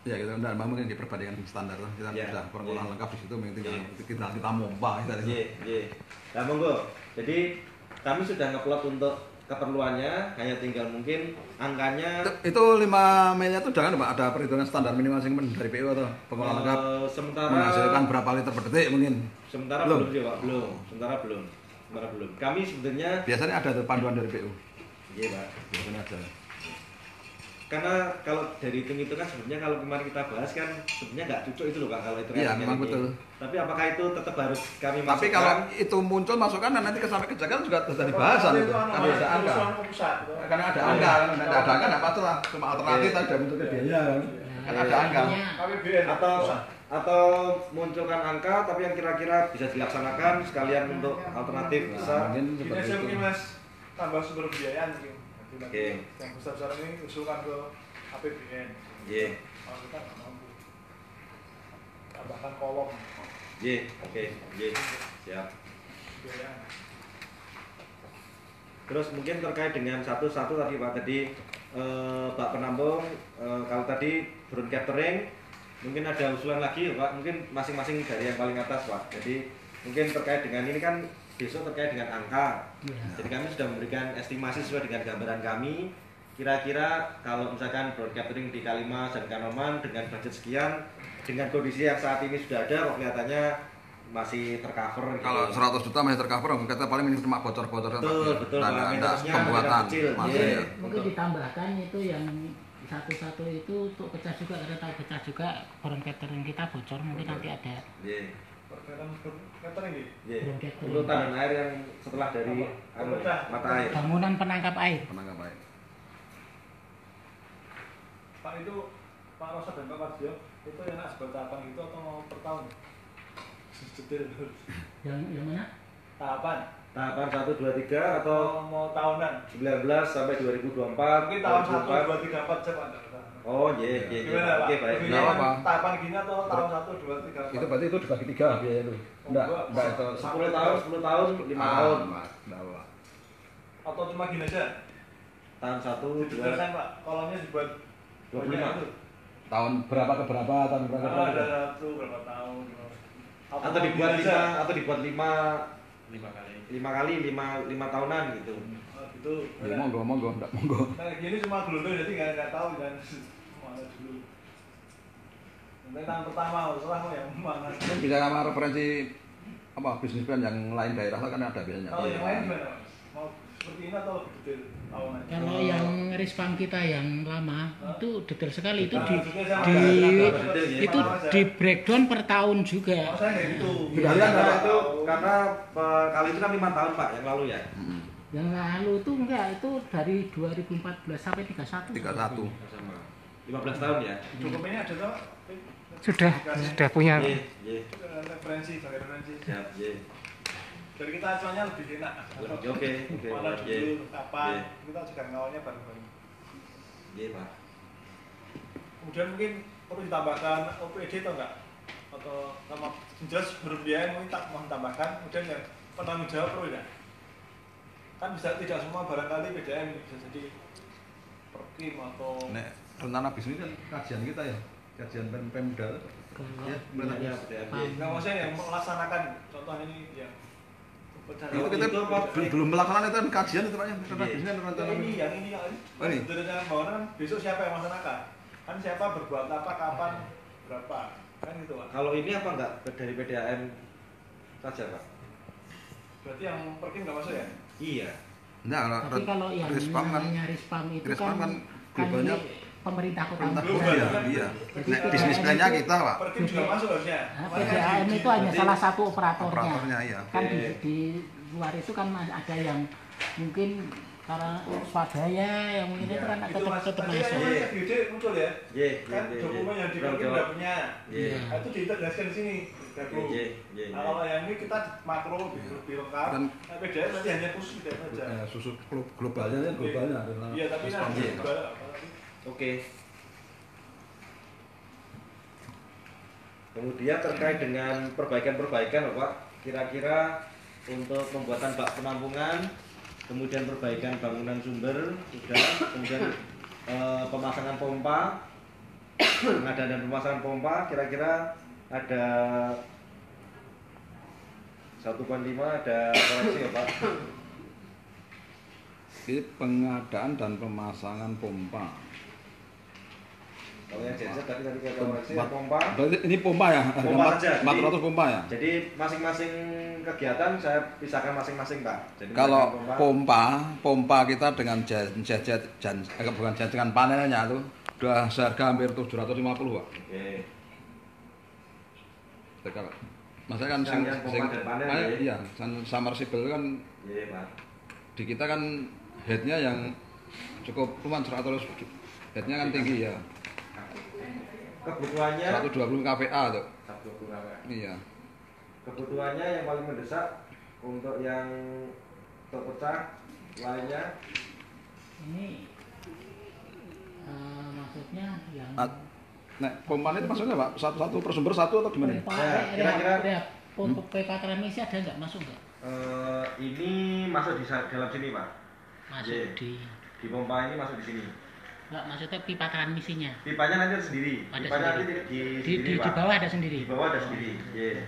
Ya kita tidak mungkin diperbandingkan standar kita sudah pengolahan lengkap di situ, kita mompa kita. Nah monggo. Jadi kami sudah ngeplot untuk keperluannya, hanya tinggal mungkin angkanya. Itu 5 miliar itu jangan Pak, ada perhitungan standar minimal dari PU atau pengolahan lengkap. Sementara menghasilkan berapa liter per detik mungkin. Sementara belum sih Pak, Sementara belum. Kami sebenarnya biasanya ada panduan dari PU. Iya Pak, biasanya ada. Karena kalau dari hitung-hitungan sebenarnya kalau kemarin kita bahas kan sebenarnya nggak cocok itu loh Pak kalau itu. Iya memang betul. Tapi apakah itu tetap harus kami masukkan? Tapi kalau itu muncul masukan dan nanti sampai ke Jakarta juga terjadi bahasan itu. Karena ada angka. Karena ada angka, ada angka nggak apa-apa lah. Cuma alternatif tadi sudah muncul ke biaya kan. Kan ada angka. Atau munculkan angka tapi yang kira-kira bisa dilaksanakan sekalian untuk alternatif bisa. Mungkin seperti itu. Mas tambah sumber biaya mungkin. Oke. Yang besar-besar ini usulkan ke APBN. Iya. Kalau kita nggak mampu. Tambahkan kolom. Iya, oke. Iya. Siap. Biaya. Terus mungkin terkait dengan satu-satu tadi Pak, bak penampung, kalau tadi drone catering, mungkin ada usulan lagi Pak, mungkin masing-masing dari yang paling atas Pak. Jadi mungkin terkait dengan ini kan besok terkait dengan angka. Jadi kami sudah memberikan estimasi sesuai dengan gambaran kami. Kira-kira kalau misalkan drone catering di Kalimas dan Kanoman dengan budget sekian, dengan kondisi yang saat ini sudah ada, kok kelihatannya masih tercover. Kalau 100 juta masih tercover, kita paling ini cuma bocor-bocor. Betul. Ada pembuatan. Mungkin ditambahkan itu yang satu-satu itu untuk pecah juga, karena tahu pecah juga drone catering kita bocor, mungkin nanti ada. Untuk tandon air yang setelah dari mata air. Bangunan penangkap air. Pak itu Pak Rosa dan Pak Wardio itu yang seperti apa gitu atau per tahun? Yang mana? Tahapan? Tahapan 1, 2, 3 atau mau tahunan? 19 sampai 2024. Mungkin tahun 1, 2024. 2, 3, 4 coba. Oh, iya. Gimana Pak? Oke, baik. Nggak apa-apa. Tahapan gini atau tahun 1, 2, 3, 4? Itu berarti itu dibagi 3 biaya itu. Enggak itu 10 tahun, 10 tahun, 5 tahun. Enggak apa. Atau cuma gini aja? Tahun 1, 2, Dibesarkan Pak, kolomnya dibuat 25. Tahun berapa ke berapa, tahun berapa ke berapa. Ada 1, berapa tahun. Atau dibuat 5, atau dibuat 5 5 kali. 5 tahunan gitu. Oh, gitu. Ya, monggo, enggak monggo. Nah, gini cuma gelundung jadi nggak tahu kan mana dulu. Nanti tahun pertama setelah mau yang mana? Kan bisa sama referensi apa bisnis plan yang lain daerah kan ada biasanya. Kalau yang lain gimana Mas? Mau seperti ini atau lebih detail tahunan? Kalau yang rispam kita yang lama itu detail sekali, itu Nah, di juga sama di ada. itu di breakdown per tahun juga. Oh, saya nggak gitu. Karena itu kali itu kan 5 tahun Pak yang lalu ya. Yang lalu itu enggak, itu dari 2014 sampai 31. 31. Sama. 15 tahun ya. Dokumennya ada tuh? Sudah punya. Iya. Referensi, sebagai referensi. Siap, iya. Dari kita acuannya lebih enak. Oke. Mana dulu, kapan? Iya. Kita juga ngawalnya bareng-bareng. Iya, Pak. Kemudian mungkin perlu ditambahkan OPD atau enggak? Atau sama jelas berbiaya mungkin tak mau tambahkan. Kemudian yang penanggung jawab perlu enggak? Kan bisa tidak semua barangkali PDM bisa jadi perkim atau Nek rencana bisnis kan kajian kita ya, kajian Pemda. Ya, benar. Iya, PDM. nggak maksudnya yang melaksanakan contoh ini yang Itu kita belum melaksanakan itu kan kajian itu Pak ya, rencana bisnis kan rencana. ini yang ini Oh, ini. rencana pembangunan besok siapa yang melaksanakan kan siapa berbuat apa kapan berapa kan gitu Pak. Kalau ini apa enggak dari PDAM saja, Pak? Berarti yang perkim nggak masuk ya? Iya. Nah, Tapi kalau yang Rispam kan namanya Rispam itu Rispam kan kan globalnya ini pemerintah kota perintah Global. global Medan. ya, iya. Jadi Nek PDAM bisnis plan-nya itu- kita, Pak. Perkim juga masuk harusnya. Nah, PDAM itu hanya Berarti salah satu operatornya. operatornya, iya. Kan di luar itu kan ada yang mungkin karena swadaya yang mungkin itu kan Itu mas, tetap tadi masuk. yang DUD muncul ya? Iya, Kan dokumen yang di perkim udah punya. Iya. Nah, itu diintegrasikan di sini. Gabung. Iya. Nah, kalau yang ini kita makro lebih lengkap. Dan- Nah, PDAM nanti hanya khusus PDAM saja. Susu globalnya kan globalnya adalah Iya, tapi kan Rispam. juga apalagi Oke. Kemudian terkait dengan perbaikan-perbaikan, Pak, kira-kira untuk pembuatan bak penampungan, kemudian perbaikan bangunan sumber, sudah, kemudian pemasangan pompa, pengadaan dan pemasangan pompa, kira-kira ada 1,5 ada koreksi ya Pak? Ini pengadaan dan pemasangan pompa. Kalau yang genset tadi kita koreksi ya, pompa. Berarti ini pompa ya? Pompa saja. 400 pompa ya? Jadi masing-masing kegiatan saya pisahkan masing-masing Pak. Jadi Kalau pompa, pompa kita dengan bukan dengan panelnya itu udah seharga hampir 750 Pak. oke. Maksudnya kan Yang pompa dan panel, ya? iya, submersible kan Iya Pak. di kita kan headnya yang cukup lumayan 100 headnya kan tinggi ya, Kebutuhannya 120 kVA tuh. 120 kW. Iya. Kebutuhannya yang paling mendesak untuk yang terpecah lainnya Ini maksudnya yang Nah, pompa itu maksudnya Pak, satu per sumber satu atau gimana? pompa Ya, kira-kira- pompa pipa remisi ada nggak masuk nggak? ini masuk di dalam sini Pak. Masuk Iya. di pompa ini masuk di sini. nggak maksudnya pipa transmisinya. Pipanya nanti ada sendiri. Ada Pipanya sendiri. nanti di Di sendiri Pak. bawah ada sendiri. Di bawah ada sendiri. Iya.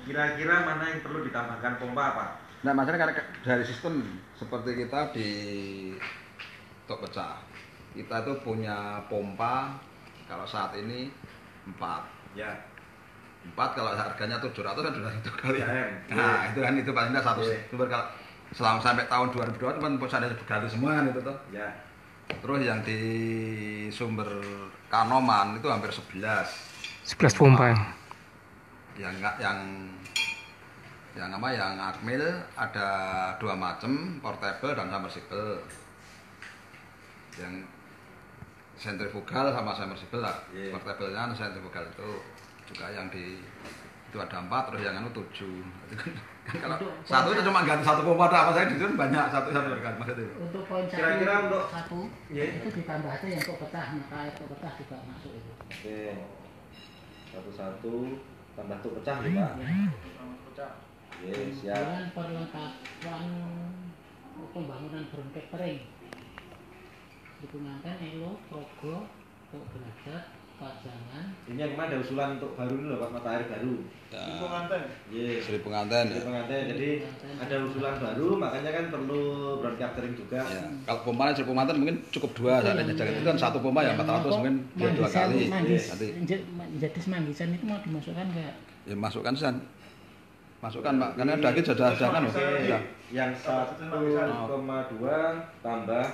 Kira-kira mana yang perlu ditambahkan pompa Pak? Nah, maksudnya karena dari sistem seperti kita di tok pecah, kita itu punya pompa kalau saat ini 4. Ya. 4 kalau harganya 700 kan sudah itu kali. Ya, Nah, itu kan itu paling tidak satu Iya. sumber kalau selama sampai tahun 2002 kan posanya berganti semua kan itu tuh. Ya. Terus yang di sumber Kanoman itu hampir 11. 11 pompa. Yang apa yang Akmil ada 2 macam, portable dan submersible. Yang sentrifugal sama submersible lah. Iya. Portable-nya sentrifugal itu juga yang di itu ada 4 terus yang anu 7. Kan kalau satu itu cuma ganti satu pompa apa saya di sini banyak satu kan maksudnya. Untuk poin Kira-kira untuk satu itu ditambah aja yang untuk pecah, mata air untuk pecah juga masuk itu. Oke. 1 tambah tuh pecah ya, Pak. Pecah. Oke, siap. Kemudian perlengkapan pembangunan drone catering. Digunakan elo, progo, untuk derajat, pajangan. Ini yang mana ada usulan untuk baru ini loh Pak, mata air baru. Itu pengantin. Iya. Sri pengantin ya. Pengantin. Jadi ada usulan baru, makanya kan perlu brown catering juga. Ya. Kalau pompanya Sri pengantin mungkin cukup 2 seandainya jangan itu kan satu pompa ya 400 mungkin dia 2 kali. Nanti Jadi semanggisan itu mau dimasukkan enggak? ya masukkan San. Masukkan Pak, karena daging sudah ada kan loh. Ya. Yang 1,2 tambah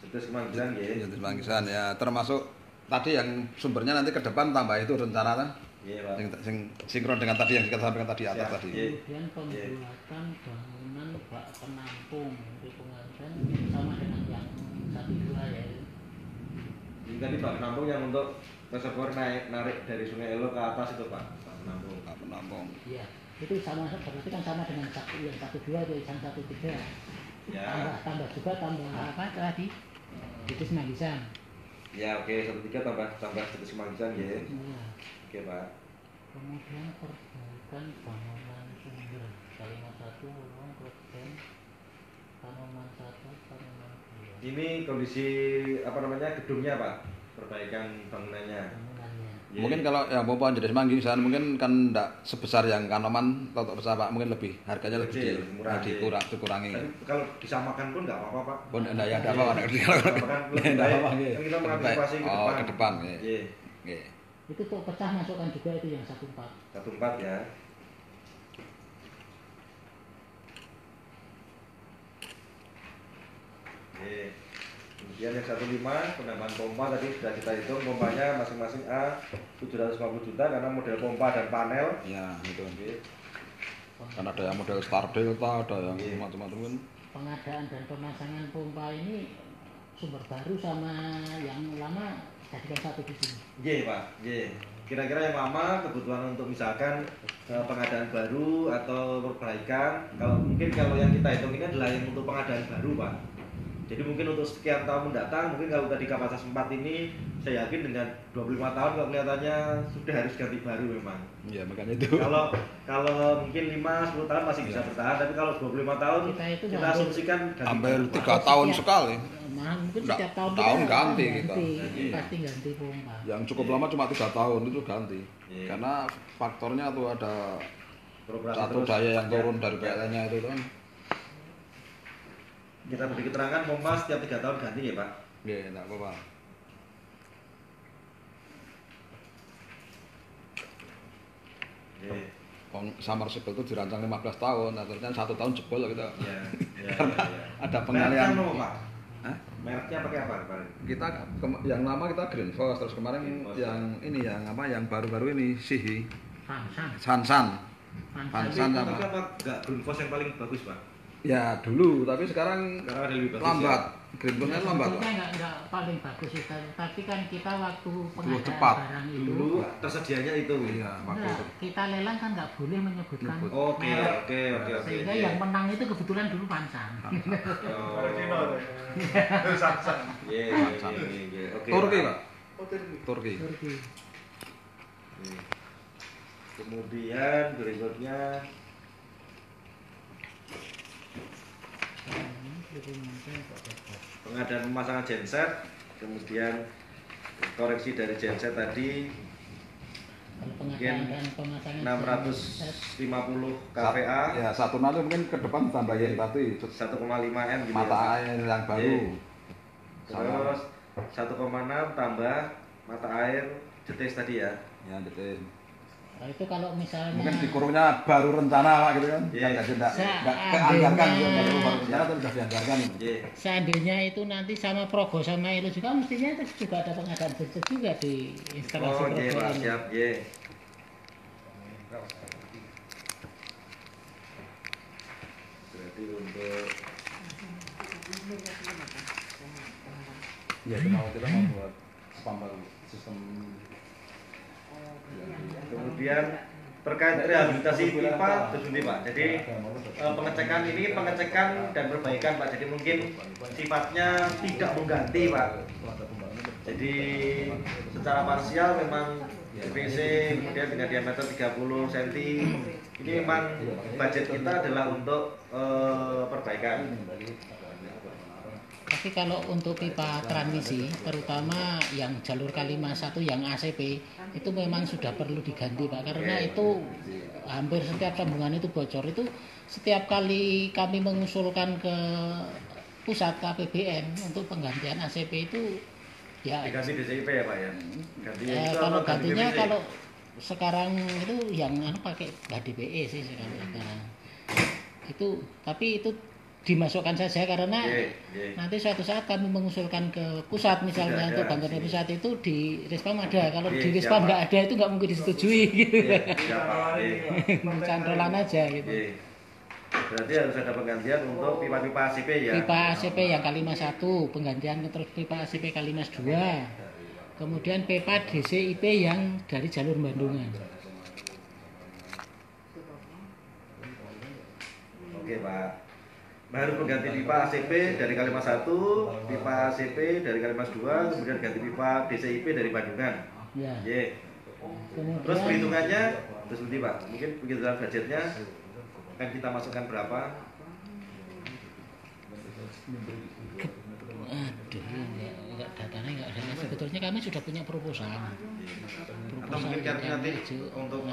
jenis semanggisan ya. Jenis manggisan ya termasuk tadi yang sumbernya nanti ke depan tambah itu rencana kan. Iya, Pak. Yang sinkron dengan tadi yang kita sampaikan tadi atas Siap. tadi. Iya. Kemudian pembuatan bangunan bak penampung di pengantin sama dengan yang 1 2 ya. Ini tadi Pak penampung yang untuk reservoir narik dari Sungai Elo ke atas itu Pak. Pak penampung. Pak penampung. Iya. Itu sama berarti kan sama dengan yang 1 2 atau yang 1 3. Ya. Tambah juga tambah apa tadi? Itu semanggisan. Ya, oke, 1,3 tambah jenis semanggisan ya. Iya. Oke, Pak. Kemudian perbaikan bangunan sumber kalimat 1 ulang persen tanaman 1 tanaman 2 Ini kondisi apa namanya gedungnya Pak, perbaikan bangunannya. bangunannya. Iya. Mungkin kalau yang pompa jenis manggisan mungkin kan enggak sebesar yang Kanoman atau besar Pak, mungkin lebih harganya lebih Kecil, murah, dikurangi. Tapi kalau disamakan pun nggak apa-apa Pak. Pun enggak ya ada apa-apa enggak Disamakan lebih enggak baik. apa-apa nggih. Kan kita mengantisipasi ke Oh, depan. ke depan nggih. Iya. Nggih. Itu untuk pecah masukkan juga itu yang 1 4. 1,4 ya. Oke. Kemudian yang 1,5 penambahan pompa tadi sudah kita hitung pompanya masing-masing A 750 juta karena model pompa dan panel. Ya, itu. Oke. Kan ada yang model Star Delta, ada yang Iya. macam-macam kan. Pengadaan dan pemasangan pompa ini sumber baru sama yang lama jadikan satu di sini. Iya Pak, iya. Kira-kira yang lama kebutuhan untuk misalkan pengadaan baru atau perbaikan, kalau yang kita hitung ini adalah yang untuk pengadaan baru Pak. Jadi mungkin untuk sekian tahun mendatang, mungkin kalau tadi kapasitas 4 ini saya yakin dengan 25 tahun kalau kelihatannya sudah harus ganti baru memang. Iya, makanya itu. Kalau mungkin 5-10 tahun masih bisa bertahan, tapi kalau 25 tahun kita asumsikan ganti Hampir baru, Pak. 3 tahun sekali. Nah, mungkin Nggak, setiap tahun tahun kita ganti kita. pasti ganti pompa. Yang cukup lama cuma 3 tahun itu ganti. Iya. Karena faktornya tuh ada Beroperasi satu terus. daya yang turun Ya. dari PLN-nya itu kan. Kita beri keterangan pompa setiap 3 tahun ganti ya Pak. Nggih, enggak apa-apa. Oke. Submersible itu dirancang 15 tahun, akhirnya 1 tahun jebol gitu. Ya, Karena ada pengalian. Mereknya apa, Pak? Hah? Mereknya pakai apa kemarin? Kita yang lama kita Green Force, terus kemarin Green Force. yang ini yang apa yang baru-baru ini Sihi, Pansan. Sansan. Pansan. Pansan Tapi sama. kenapa nggak Green Force yang paling bagus Pak? Ya dulu, tapi sekarang Karena ada lebih bagus lambat. ya? Green Force-nya lambat. Pak. Sebetulnya nggak paling bagus sih, tapi kan kita waktu pengadaan cepat. barang itu, Dulu tersedianya itu. Iya, waktu nah, itu. kita lelang kan nggak boleh menyebutkan Nyebut. Oke, merek. oke. Sehingga Iya. yang menang itu kebetulan dulu Pansan. Oh. Ada Cina tuh. Samsung. Iya, iya, iya, iya. Oke. Turki, Pak. Oh, Turki. Turki. Turki. Iya. Kemudian berikutnya pengadaan pemasangan genset, kemudian koreksi dari genset tadi Kalau mungkin pengadaan dan pemasangan 650 kVA, Ya, satu nanti mungkin ke depan tambahin tadi 1,5 M gitu mata ya, Pak. air yang baru. Iya. Sama. Terus 1,6 tambah mata air jetis tadi ya. Ya, jadi Nah, itu kalau misalnya mungkin dikurungnya baru rencana Pak gitu kan. Iya. Kan enggak Seandainya- keanggarkan gitu, baru rencana tapi sudah dianggarkan. Iya. seandainya itu nanti sama Progo sama Elo juga mestinya itu juga ada pengadaan genset juga di instalasi Oh, iya, Progo Pak, ini. siap, iya. Berarti untuk Ya, kita mau buat spam baru sistem Kemudian terkait rehabilitasi pipa terus nanti Pak. Jadi pengecekan dan perbaikan Pak. Jadi mungkin sifatnya tidak mengganti Pak. Jadi secara parsial memang PVC kemudian dengan diameter 30 cm ini memang budget kita adalah untuk perbaikan. Tapi kalau untuk pipa transmisi, terutama yang jalur Kalimas 1 yang ACP, itu memang sudah perlu diganti Pak, karena itu hampir setiap sambungan itu bocor. Itu setiap kali kami mengusulkan ke pusat KPBN untuk penggantian ACP itu ya diganti DCIP ya Pak ya. Kalau gantinya kalau sekarang itu yang pakai HDPE sih sekarang. Itu tapi itu dimasukkan saja karena nanti suatu saat kami mengusulkan ke pusat misalnya untuk bantuan pusat itu di Rispam ada, kalau di Rispam nggak ada itu nggak mungkin disetujui gitu. Cantolan aja gitu. Berarti harus ada penggantian untuk pipa-pipa ACP ya. Pipa ACP yang Kalimas 1 penggantian, terus pipa ACP Kalimas 2, kemudian pipa DCIP yang dari jalur Bandungan. Oke Pak. Baru pengganti pipa ACP dari Kalimas 1, pipa ACP dari Kalimas 2, kemudian ganti pipa DCIP dari Bandungan. Ya. Kemudian, terus perhitungannya, terus nanti Pak, mungkin begitu dalam budgetnya akan kita masukkan berapa? Aduh, enggak datanya enggak ada. Sebetulnya kami sudah punya proposal. Atau mungkin nanti untuk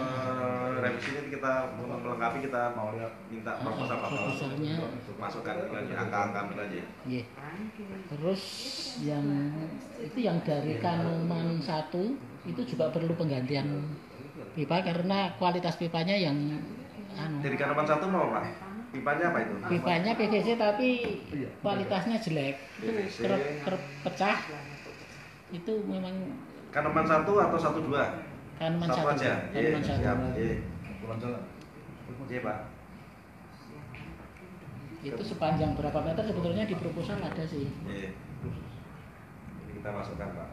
revisi ini kita melengkapi, kita mau minta proposal proposalnya untuk masukkan lagi angka-angka aja. Iya. Terus yang dari Kanoman 1 itu juga perlu penggantian pipa karena kualitas pipanya yang Dari Kanoman 1 mau Pak? Pipanya apa itu? Pipanya PVC tapi kualitasnya jelek. Itu kerap pecah. Itu memang Kanoman 1 atau 1 2? Kanoman 1 aja. Kanoman 1. Siap. Iya, Pak. Itu sepanjang berapa meter sebetulnya di proposal ada sih. Iya. Ini kita masukkan, Pak.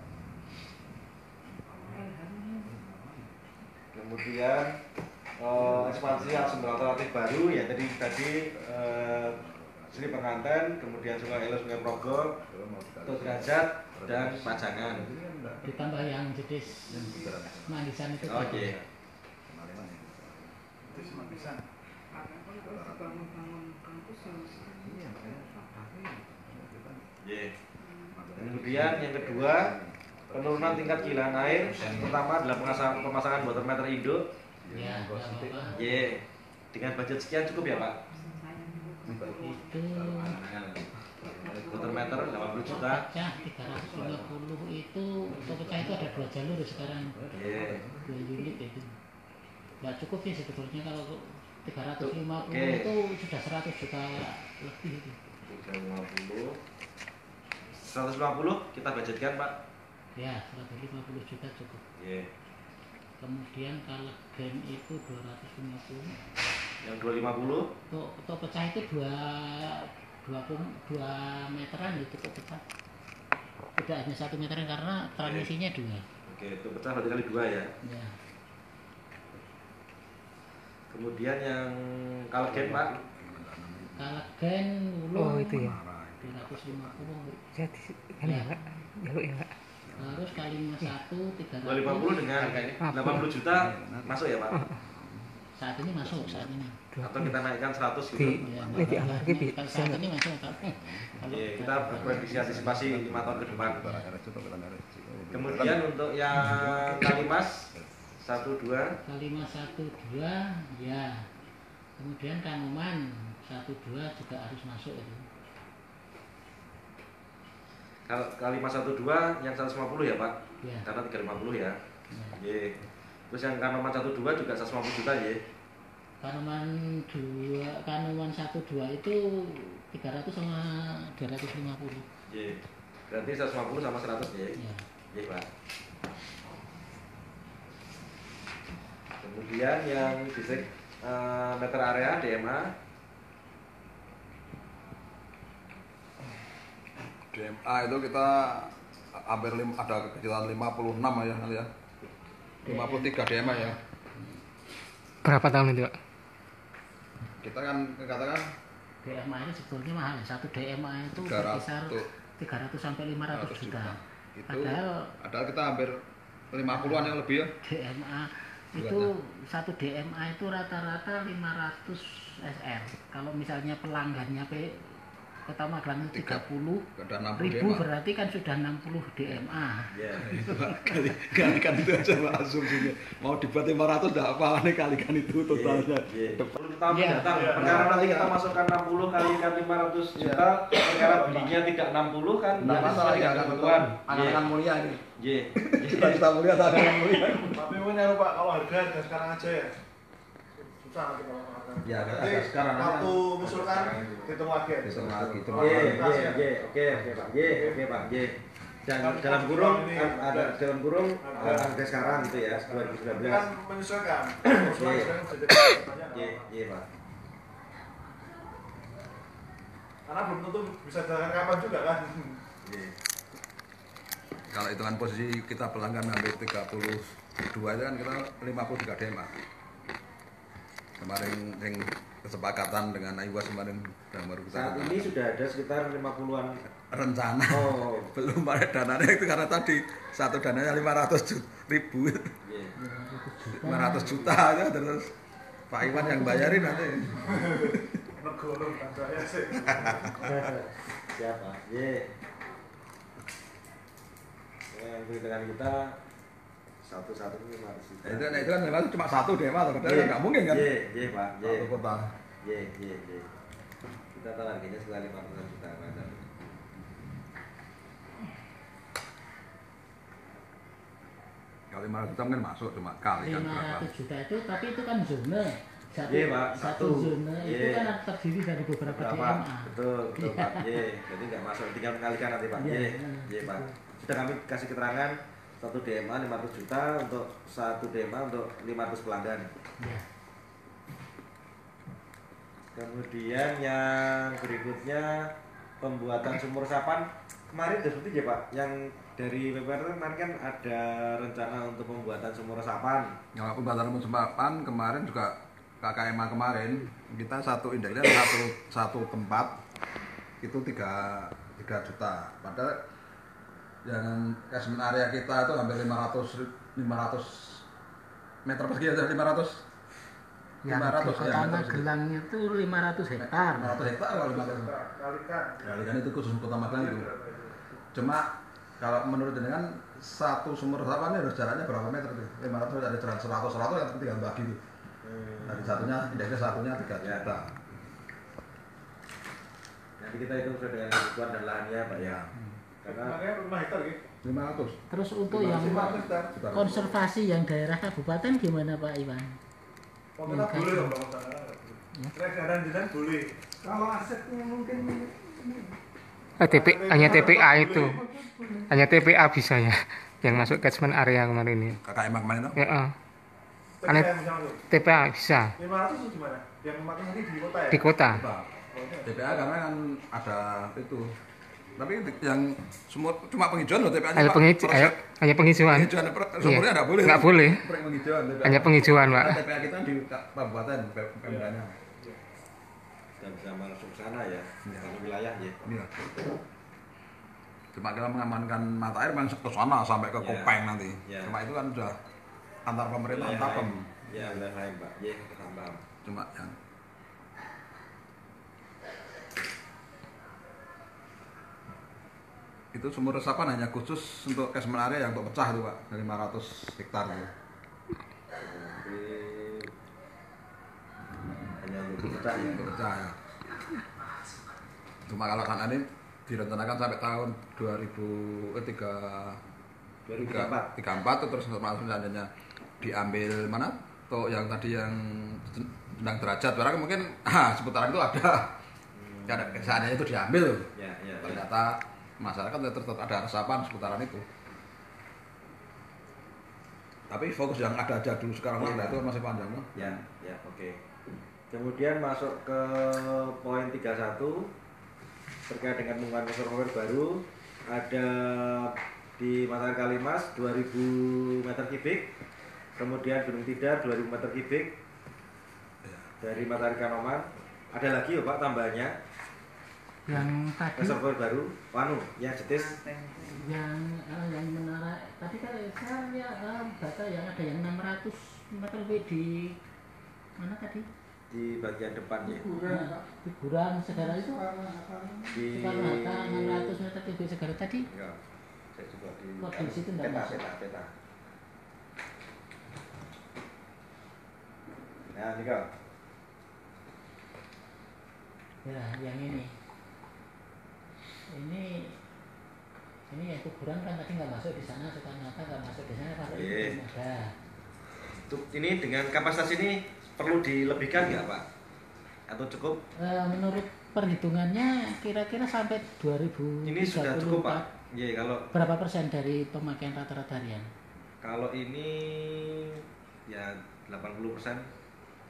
Kemudian ekspansi yang sumber alternatif baru ya tadi Sri Penganten, kemudian Sungai Elo, Sungai Progo, Derajat dan Pajangan. Ditambah yang jenis Mandisan itu. Oke. Kemudian yang kedua, penurunan tingkat kegilaan air. Pertama adalah pemasangan water meter induk. Ya, dengan budget sekian cukup ya Pak? Itu water meter 80 juta. pecah 350 itu untuk pecah itu ada 2 jalur sekarang. 2 unit itu. Nggak cukup sih sebetulnya kalau 350 itu sudah 100 juta lebih itu. 150 kita budgetkan Pak? Ya, 150 juta cukup. Kemudian kalau gen itu 250. Yang 250? Untuk pecah itu 2 meteran itu cukup pecah. Tidak hanya 1 meteran karena transmisinya 2. Oke, itu pecah berarti kali 2 ya? Ya. Kemudian yang kalgen Pak? Kalgen Oh itu ya. 250. Jadi kan ya Pak, jaluk ya Pak. Terus Kalimas 1 300. 250 dengan 80 juta masuk ya Pak? Saat ini masuk saat ini. Atau kita naikkan 100 gitu? Saat ini masuk Pak. Kita berprediksi antisipasi 5 tahun ke depan. Kemudian untuk yang Kalimas 1 2. Kalimas 1 2 ya. Kemudian Kanoman 1 2 juga harus masuk itu. Kalau Kalimas 1 2 yang 150 ya Pak? Ya. Karena 350 ya. Terus yang Kanoman 1 2 juga 150 juta ya. Kanoman 1 2 itu 300 sama 250. Berarti 150 sama 100 ya. Iya Pak. Kemudian yang distrik meter area DMA DMA itu kita hampir ada kegiatan 56 ya nanti ya. 53 DMA ya. Berapa tahun itu, Pak? Kita kan katakan DMA ini sebetulnya mahal. Satu DMA itu 300 berkisar 300 sampai 500 juta. Itu Padahal kita hampir 50-an yang lebih ya. DMA itu satu DMA itu rata-rata 500 SR. Kalau misalnya pelanggannya Kota Magelang itu 30 Ada 60 ribu DMA. berarti kan sudah 60 DMA. Ya. Itu Pak, kalikan itu aja Pak asumsinya. Mau dibuat 500 enggak apa-apa nih kalikan itu totalnya. Perlu kita Iya. datang. Perkara nanti kita masukkan 60 kalikan 500 juta, perkara belinya tidak 60 kan Enggak masalah ya kan kebutuhan. anak-anak mulia ini. Ye. Kita mulia atau anak mulia. Tapi ini harus Pak, kalau harga sekarang aja ya. Susah nanti kalau harga. Ya, Nanti ada sekarang waktu mengusulkan hitung lagi ya. Hitung lagi, hitung Ye, lagi. oke Pak. Oke Pak. Dan dalam kurung ada dalam kurung harga sekarang gitu ya, 2019. Kan menyesuaikan. Usulan sekarang jadi banyak. Ye Pak. Karena belum tentu bisa jalan kapan juga kan. Ye. Kalau hitungan posisi kita pelanggan hampir 32 itu kan kita 53 DMA. Kemarin yang kesepakatan dengan Aiwas kemarin yang baru kita Saat ini sudah ada sekitar 50-an rencana. Oh. Belum ada dananya itu karena tadi satu dananya 500 ribu. Ye. 500 juta aja terus Pak Iwan yang bayarin nanti. Negoro kan saya sih. Siapa? Ye. Yang dengan kita satu-satu 500 juta. Itu kan memang cuma satu DMA atau padahal nggak mungkin kan. Ye Pak. Satu kota. Ye. Kita tahu harganya sekitar 50 juta kan. Kalau 500 juta mungkin masuk cuma kali kan berapa. 500 juta itu, tapi itu kan zona. Iya, Pak. Satu zona itu Iya. kan terdiri dari beberapa DMA. Betul Pak. Ye. Jadi nggak masuk, tinggal mengalikan nanti Pak. Iya. Ye Pak. Sudah kami kasih keterangan satu DMA 500 juta untuk satu DMA untuk 500 pelanggan. Ya. Kemudian yang berikutnya pembuatan sumur resapan kemarin sudah seperti ya Pak, yang dari PPR kemarin kan ada rencana untuk pembuatan sumur resapan. Kalau pembuatan resapan kemarin juga KKMA kemarin kita satu indeksnya satu tempat itu 3 juta. Padahal yang catchment area kita itu hampir 500 meter persegi ada 500 Yang di Kota Magelang itu 500 hektar. 500 hektar kalau 500 Kalikan. kalikan itu khusus Kota Magelang itu. Cuma kalau menurut dengan satu sumur resapan harus jaraknya berapa meter tuh? 500 ada jarak 100 yang tinggal bagi tuh. Dari satunya indeksnya satunya 3 juta. Nanti kita itu sesuai dengan kebutuhan dan lahannya Pak ya. Karena Makanya 5 hektar gitu. 500. Terus untuk yang 5 hektar. konservasi yang daerah kabupaten gimana Pak Iwan? Kontrak boleh dong Bang Sana. Restoran jenengan boleh. Kalau asetnya mungkin Hanya TPA itu. Hanya TPA bisa ya. Yang masuk catchment area kemarin ini. KKMA kemarin tuh. Ya, TPA yang bisa masuk. TPA bisa 500 itu gimana? Yang makan nanti di kota ya? di kota. TPA karena kan ada itu. Tapi yang semua cuma penghijauan loh TPA. Hanya penghijauan. Penghijauan sumurnya enggak boleh. Nggak boleh. Penghijauan TPA. Hanya penghijauan, Pak. Karena TPA kita di kabupaten PMK-nya. kita bisa masuk ke sana ya, Iya. satu wilayah ya. Iya. Cuma kita mengamankan mata air memang ke sana sampai ke Iya. Kopeng nanti. Iya. Cuma itu kan sudah antar pemerintah antar pem. Ya, wilayah lain Pak. Ya, paham. Cuma yang itu sumur resapan hanya khusus untuk catchment area yang untuk pecah itu Pak, dari 500 hektar itu. Jadi hanya untuk pecah ya. Untuk pecah ya. Cuma kalau kan ini direncanakan sampai tahun 2034 terus untuk masuk seandainya diambil mana tuh yang tadi yang tentang derajat barang mungkin seputaran itu ada seandainya itu diambil Ya, ya. ternyata masyarakat tetap ada resapan seputaran itu, tapi fokus yang ada aja dulu sekarang itu masih panjang loh. Ya, ya, oke. Kemudian masuk ke poin 31 terkait dengan penggunaan reservoir baru, ada di Mata Air Kalimas 2000 meter kubik kemudian Gunung Tidar 2000 meter kubik dari Matahari Kanoman. Ada lagi ya Pak tambahannya? Yang tadi Reservoir baru, yang jetis yang menara tadi kan saya lihat data yang ada yang 600 meter lebih di mana tadi? di bagian depan ya. Hiburan segala itu Di Soekarno Hatta 600 meter kubik segala tadi. Ya, saya coba di Kok di situ enggak masuk? peta. Nah, ini kau. Ya, yang ini yang kuburan kan tadi nggak masuk di sana, Soekarno Hatta nggak masuk di sana, kalau itu belum ada. Ini dengan kapasitas ini perlu dilebihkan nggak Pak? Atau cukup? Menurut perhitungannya kira-kira sampai 2034. Ini sudah cukup Pak? Iya, kalau berapa persen dari pemakaian rata-rata harian? Kalau ini ya 80%.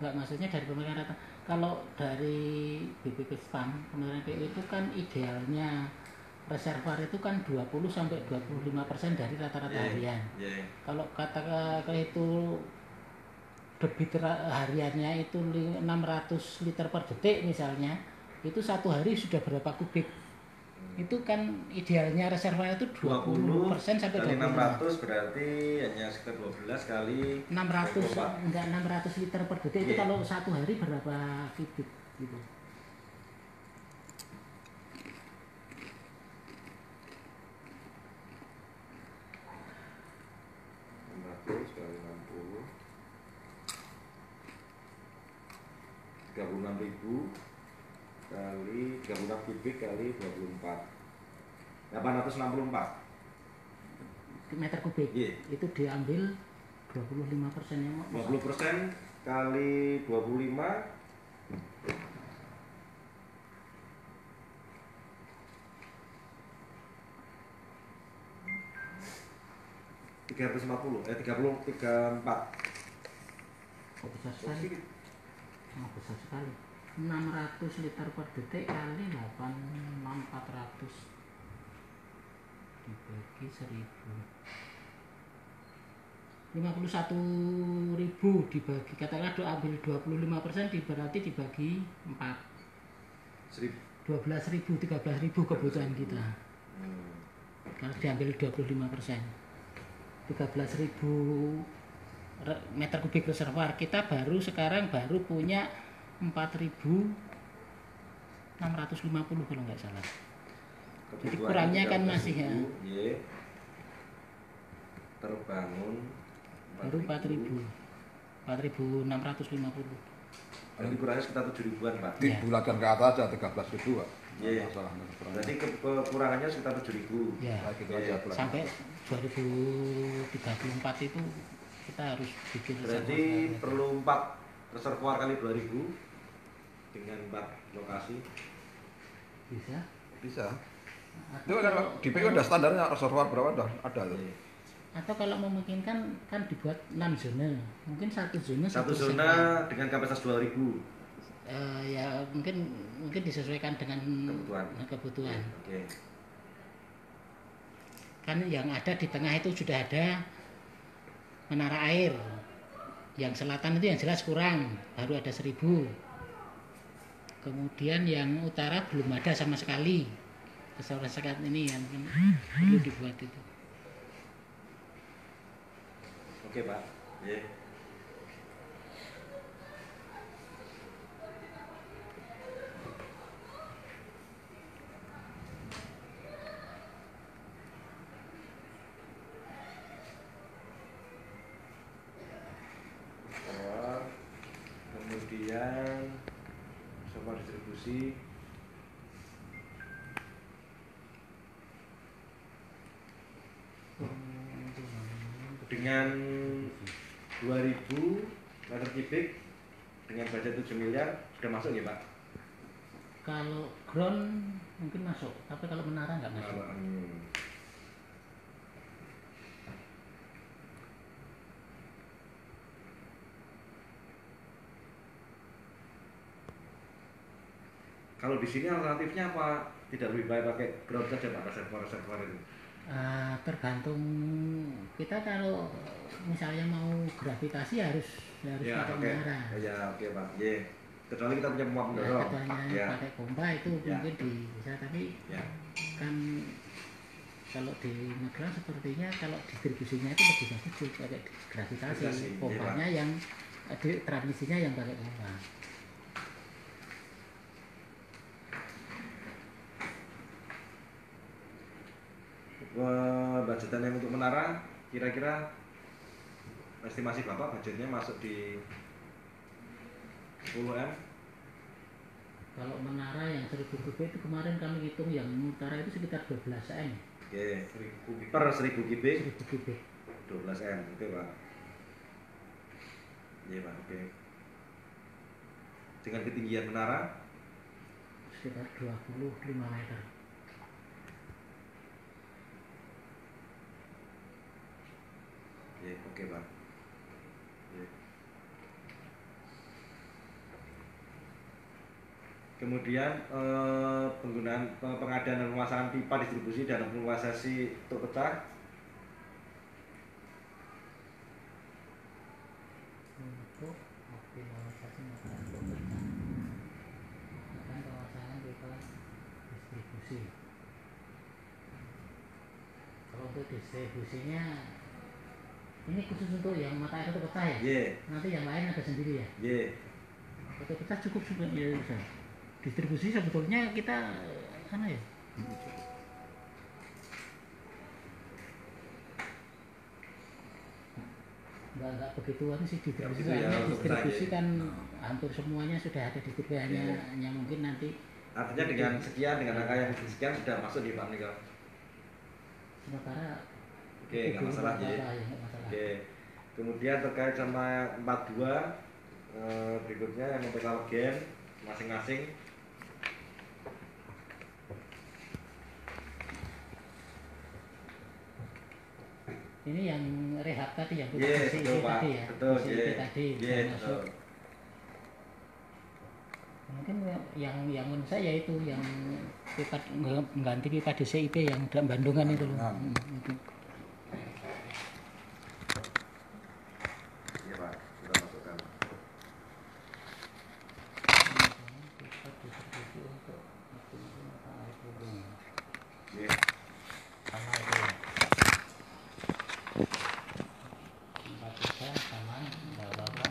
Enggak, maksudnya dari pemakaian rata. Kalau dari BPP SPAM, Kementerian PU itu kan idealnya reservoir itu kan 20 sampai 25% dari rata-rata harian. Kalau katakan itu debit hariannya itu 600 liter per detik misalnya, itu satu hari sudah berapa kubik? Itu kan idealnya reservoir itu 20% sampai 25%. 600 berarti hanya sekitar 12 kali 600 24. enggak 600 liter per detik itu kalau satu hari berapa kubik gitu. Kali 60 36.000 kali 36 kubik kali 24 864 meter kubik. Itu diambil 25% yang 20% kali 25 340 34 besar sekali. Besar sekali. 600 liter per detik kali 86400 dibagi 51.000 dibagi, katakanlah ambil 25% berarti dibagi 4 12.000 13.000 kebutuhan kita. Kalau diambil 25% 13.000 meter kubik reservoir, kita sekarang baru punya 4.650 kalau nggak salah. Jadi kurangnya kan masih ya. Terbangun baru 4.650. Berarti kurangnya sekitar 7.000-an Pak. Dibulatkan ke atas aja 13.000 Pak. Iya. Berarti kekurangannya sekitar 7.000. Ya. Gitu aja, sampai 2034 itu kita harus bikin berarti perlu 4 reservoir kali 2.000 dengan 4 lokasi. Bisa. Itu kan di PU ada standarnya reservoir berapa ada loh. Atau kalau memungkinkan kan dibuat 6 zona. Mungkin satu zona dengan kapasitas 2.000. Ya mungkin disesuaikan dengan kebutuhan. Oke. Kan yang ada di tengah itu sudah ada menara air. Yang selatan itu yang jelas kurang, baru ada 1.000. Kemudian yang utara belum ada sama sekali. Reservoir ini yang perlu dibuat itu. Oke Pak. Kemudian semua distribusi dengan 2.000 meter kubik dengan budget 7 miliar sudah masuk ya Pak? Kalau ground mungkin masuk, tapi kalau menara nggak masuk. Kalau di sini alternatifnya apa? Tidak lebih baik pakai ground saja Pak, reservoir itu? Tergantung kita kalau misalnya mau gravitasi harus Ya, pakai oke. menara. Ya, oke, Pak. Ye. Kecuali kita punya pembuat pendorong. Kecuali Ya. pakai pompa itu Ya. mungkin bisa, tapi Ya. kan kalau di Magelang sepertinya kalau distribusinya itu lebih bagus pakai gravitasi, Gravitasi, pompanya yang transmisinya yang pakai pompa. Budgetan yang untuk menara kira-kira estimasi Bapak budgetnya masuk di 10M. Kalau menara yang 1000 kubik itu kemarin kami hitung yang utara itu sekitar 12 M. Oke, per 1000 kubik 1000 kubik. 12 M, oke Pak. Iya Pak, oke. Dengan ketinggian menara Sekitar 25 meter. ya, oke Pak. Ya. Kemudian penggunaan pengadaan dan pemasangan pipa distribusi dan penguasasi untuk pecah. Untuk optimalisasi makanan pemecah dan pemasangan pipa distribusi. Kalau untuk distribusinya ini khusus untuk yang mata air itu pecah ya? Ye, Nanti yang lain ada sendiri ya? ye. Untuk pecah cukup sudah ya bisa. Distribusi sebetulnya kita sana ya? Enggak begitu sih distribusi, begitu ya, untuk distribusi pecah, kan hampir semuanya sudah ada di tipe hanya mungkin nanti Artinya dengan sekian, dengan angka yang sekian sudah masuk di Pak Nika. sementara Oke, nggak masalah ya. nggak masalah. Oke. Kemudian terkait sama 42 berikutnya yang untuk gen masing-masing. Ini yang rehab tadi yang Ye, betul Pak. tadi ya, Betul, CIP ye. tadi Ye, yang betul. masuk. Mungkin yang menurut saya itu yang pipa mengganti pipa DCIP yang dalam Bandungan itu loh. Itu. Iya Pak, kita masukkan. Pipa distribusi untuk mata air turun. Ye. Sama itu. Tempat tiga sama bawa-bawa.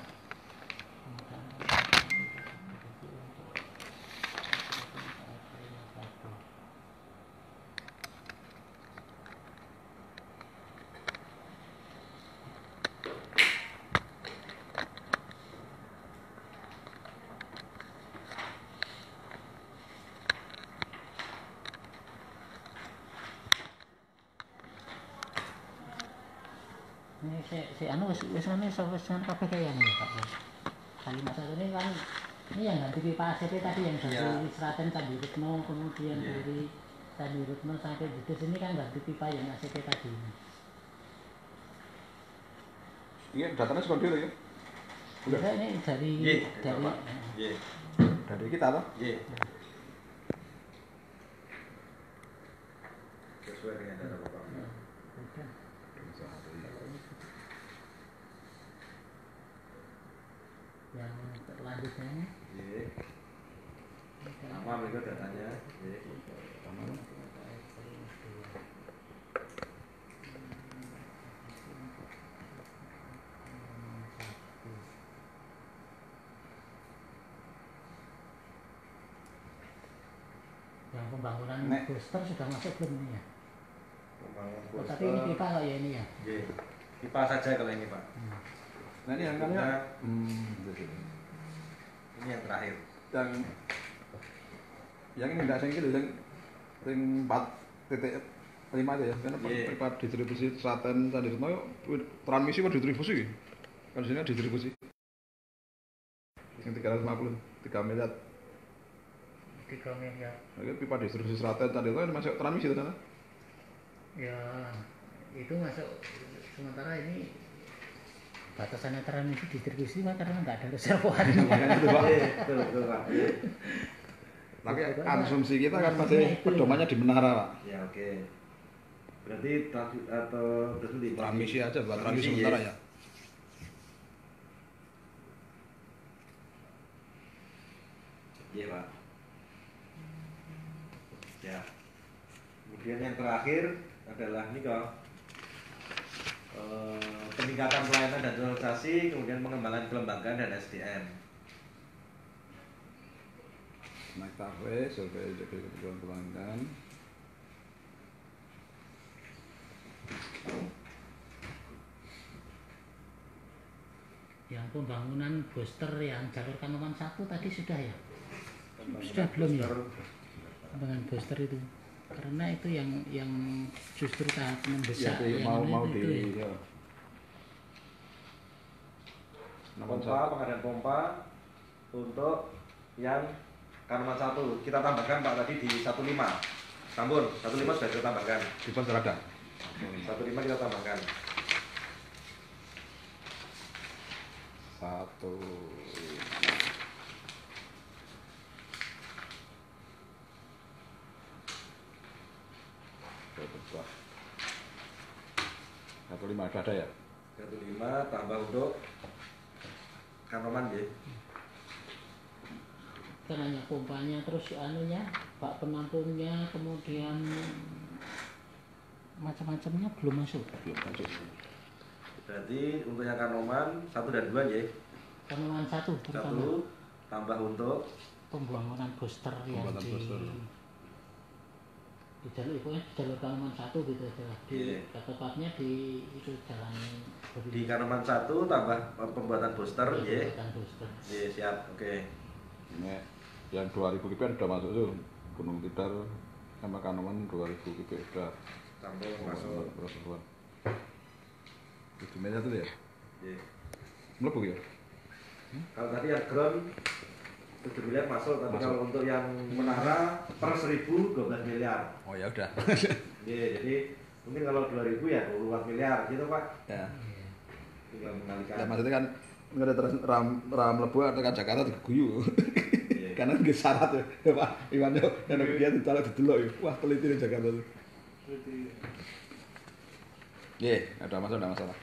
Ini si anu wis kabeh kaya nih Pak. Kalimat satu ini kan ini yang ganti pipa ACP tadi yang dari Ya. Seraten Tandirutno kemudian dari Tandirutno sampai Judes ini kan ganti pipa yang ACP tadi. Iya, datanya seperti itu ya. Udah. Bisa ini dari Ye, dari Pak. Ye. Dari kita toh. Ye. Sesuai dengan data Bapak. udah. Yang selanjutnya Ye. Apa berikut datanya? Ye. yang pembangunan Nek. booster sudah masuk belum ini ya? Pembangunan Oh, tapi ini booster. pipa kok ya ini ya? Ye. Pipa saja kalau ini Pak. Nah ini yang kalian Ini yang terakhir. yang ini enggak sing sing 4.5 itu ya. Karena Iya. pipa distribusi Seraten Tandirutno transmisi apa distribusi? Kan di sini distribusi. Yang 350 3 miliar. 3 miliar. Nah, pipa distribusi Seraten Tandirutno masuk transmisi itu sana. Ya itu masuk sementara ini batasannya transmisi distribusi mah karena nggak ada reservoir. Makanya itu Pak. Ye, betul betul Pak. Ye. Tapi asumsi kita kan masih pedomannya di menara Pak. Ya oke. Berarti atau berhenti transmisi aja buat transmisi sementara ya. Iya Pak. Ya. Kemudian yang terakhir adalah ini kok peningkatan pelayanan dan sosialisasi, kemudian pengembangan kelembagaan dan SDM. Naik tarif, survei kebutuhan pelanggan. Yang pembangunan booster yang jalur Kanoman 1 tadi sudah ya? Sudah belum ya? Pembangunan booster itu. Karena itu yang justru tahap mendesak Ya, yang mau itu di ya. Pompa, pengadaan pompa untuk yang Kanoman 1 kita tambahkan Pak tadi di 15. Sampun, 15 sudah kita tambahkan. di pos ada. 15 kita tambahkan. 1. Berubah. 15 ada ya? 15 tambah untuk Kanoman ya. Kan hanya pompanya terus anunya, bak penampungnya, kemudian macam-macamnya belum masuk. Belum masuk. Berarti untuk yang Kanoman 1 dan 2 ya. Kanoman 1 terutama 1 tambah untuk pembangunan booster yang Pembangunan booster. di jalur itu jalur Kanoman 1 gitu aja. Di Iya. tepatnya di itu jalan di Kanoman 1 tambah pembuatan booster ya. pembuatan booster. Ya siap, oke. Ini yang 2000 kp sudah masuk tuh. Gunung Tidar sama Kanoman 2000 kp sudah Sampul masuk. masuk. Itu meja tuh ya? Ya. Melebu ya? Kalau tadi yang ground 7 miliar masuk, tapi Masuk. kalau untuk yang menara per 1000 12 miliar. Oh ya udah. Ya, jadi mungkin kalau 2000 ya 24 miliar gitu Pak. Ya. Tinggal mengalihkan. Ya maksudnya kan nggak ada terus ram lebu atau kan Jakarta diguyu. Iya. Karena nggak syarat ya, Pak. Iwan yo yang dia ditolak didelok ya. Wah, teliti di Jakarta tuh. Seperti Iya, ada masalah.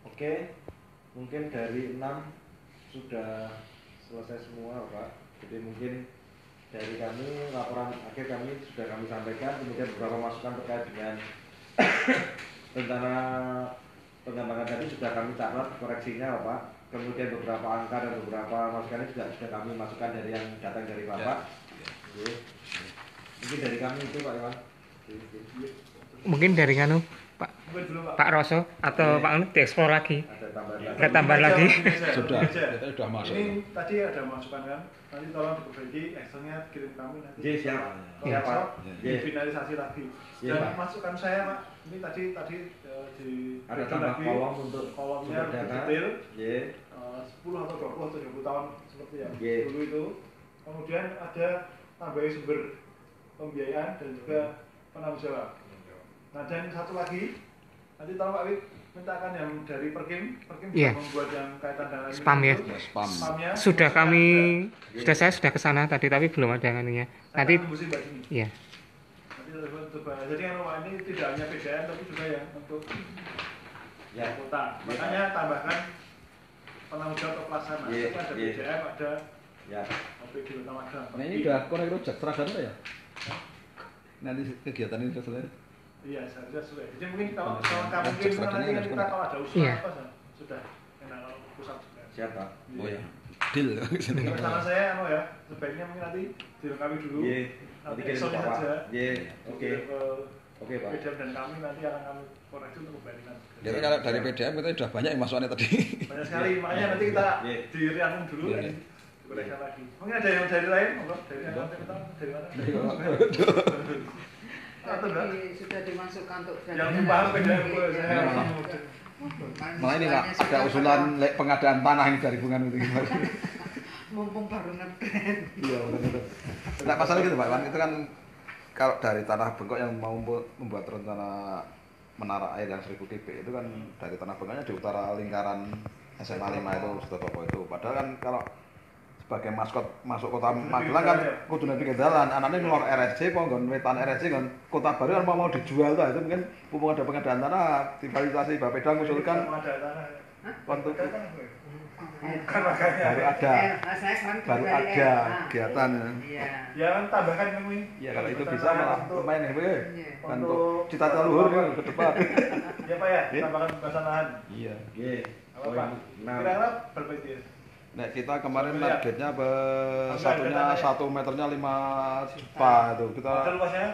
Oke, mungkin dari 6 sudah selesai semua Pak. Jadi mungkin dari kami laporan akhir kami sudah kami sampaikan, kemudian beberapa masukan terkait dengan rencana pengembangan tadi sudah kami catat koreksinya Pak. Kemudian beberapa angka dan beberapa masukan juga sudah kami masukkan dari yang datang dari Bapak. Oke. Mungkin dari kami itu Pak Iwan. Mungkin dari anu Pak mungkin belum Pak. Pak Roso atau Pak Anu dieksplor lagi. Ada tambahan lagi. Kita tambah lagi. Sudah, Ini aja. kita sudah masuk. Ini tadi ada masukan kan, nanti tolong diperbaiki, Excelnya kirim kami nanti. Oke, siap. Kalau Siap Pak. besok, Iya. difinalisasi lagi. Iya, Dan Pak. masukan saya Pak, ini tadi di Ada bagi tambah lagi, kolom untuk kolomnya sumber lebih data. detail, Iya. 10 atau 20 atau 20 tahun seperti yang Iya. dulu itu. Kemudian ada tambahin sumber pembiayaan dan juga penanggung jawab. Nah dan satu lagi, nanti tolong Pak Wid mintakan yang dari Perkim Iya. bisa membuat yang kaitan dengan ini Spam ya. dulu. Ya, spam. Spamnya Sudah kami juga. saya sudah ke sana tadi tapi belum ada yang anunya. Saya Nanti akan tembusin Mbak Dini. iya. Nanti telepon coba. Jadi yang rumah ini tidak hanya PDN tapi juga yang untuk Ya. kota. Makanya tambahkan penanggung jawab atau pelaksana. Iya, Itu ada iya. PDM, ada Ya. OPD utama Magelang. Nah ini udah korek rojak seragam ya? Nanti kegiatan ini sudah selesai. Iya, seharusnya sesuai. Jadi mungkin kalau Nah, kamu cek mungkin seragamnya nanti kan harus kita connect. kalau ada usulan Iya. apa sudah enak kalau pusat juga. Siap Pak. Oh ya, deal. Jadi rencana saya ya, sebaiknya mungkin nanti dilengkapi dulu. Iya. Nanti Nanti kirim Excelnya ke Pak. saja. Iya. Oke. Oke Pak. PDM dan kami nanti akan kami koreksi untuk kembalikan. Jadi kalau dari PDM kita sudah banyak yang masukannya tadi. Banyak sekali, makanya nanti kita Iya. di reanum dulu Iya. dan dikoreksi lagi. Mungkin ada yang dari lain, monggo dari yang nanti kita dari mana? Atau enggak? Sudah dimasukkan untuk Yang paham PDM boleh saya. Iya, malah. Malah ini Pak, ada usulan pengadaan tanah ini dari Bungan itu gimana? mumpung baru ngetrend. Iya, benar. Tidak masalah gitu Pak Iwan, itu kan kalau dari Tanah Bengkok yang mau membuat rencana menara air yang 1000 kp itu kan dari Tanah Bengkoknya di utara lingkaran SMA 5 itu Sutopo itu. Padahal kan kalau sebagai maskot masuk kota Magelang kan kudu nek pinggir dalan, anane ngelor RSC apa nggon wetan RSC kan kota baru kan mau dijual tuh itu mungkin mumpung ada pengadaan tanah difasilitasi Bapeda mengusulkan untuk baru ada kegiatan Iya. Ya kan tambahkan kamu ini. ya kalau itu bisa malah lumayan ya kan untuk cita-cita luhur ke depan Ya Pak ya, tambahkan pembahasan lahan. iya Apa Pak? Kira-kira berapa itu ya? nah kita kemarin targetnya satunya 1 meternya 5 juta itu kita Ada luasnya?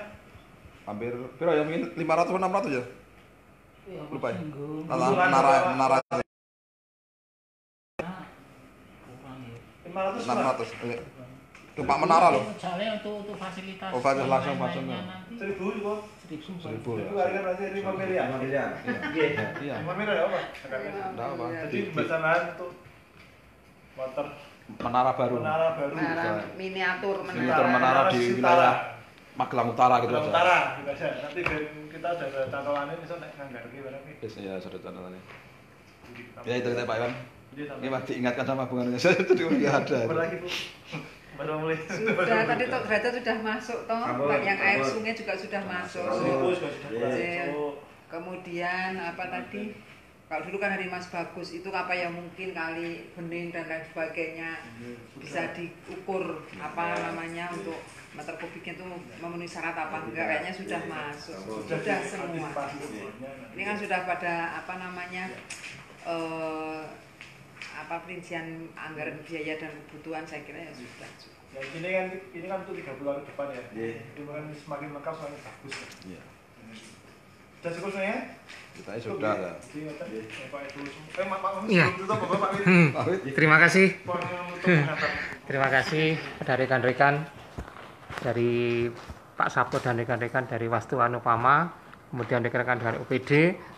hampir berapa ya mungkin 500 atau 600 ya Iya, lupa ya singgung. menara Kurang ya. 500 600 Pak menara loh Soalnya untuk fasilitas. Oh, fasilitas yang langsung, lain-lainnya langsung. nanti 1000 juga. 1000 ya Itu harga berarti 5 miliar. 5 miliar. iya 5 miliar ya apa? enggak apa Jadi pembahasan lahan untuk motor menara baru menara baru. Miniatur miniatur menara di wilayah Magelang Utara gitu Magelang aja Utara gitu aja. Nanti kita udah ada catatannya bisa nek nganggar ki barang ki. yes, ya sudah catatannya Jadi kita- ya itu kita Pak Iwan Jadi ini masih diingatkan sama Bung Anu saya itu juga ada Berlagi Bu. Baru mulai. Sudah tadi toh derajat sudah masuk toh, Kabur, yang air kabur. sungai juga sudah masuk. Seribu sudah Iya. masuk. Kemudian apa tadi? Kalau dulu kan dari Mas Bagus itu apa yang mungkin kali bening dan lain sebagainya bisa diukur apa namanya untuk meter kubiknya itu memenuhi syarat apa enggak kayaknya sudah masuk sudah semua. Ini kan sudah pada apa namanya apa perincian anggaran biaya dan kebutuhan saya kira ya sudah cukup. Ya, ini kan untuk 3 bulan ke depan ya. Ini kan semakin lengkap semakin bagus. Ya. Iya. Sudah cukup semuanya? kita sudah ya Jadi ngoten. Pak Ibu. Pak Iya. sebelum tutup Bapak Pak Wid. Terima kasih. Pokoknya untuk mengantar. Terima kasih pada rekan-rekan dari Pak Sabto dan rekan-rekan dari Wastu Anupama, kemudian rekan-rekan dari UPD.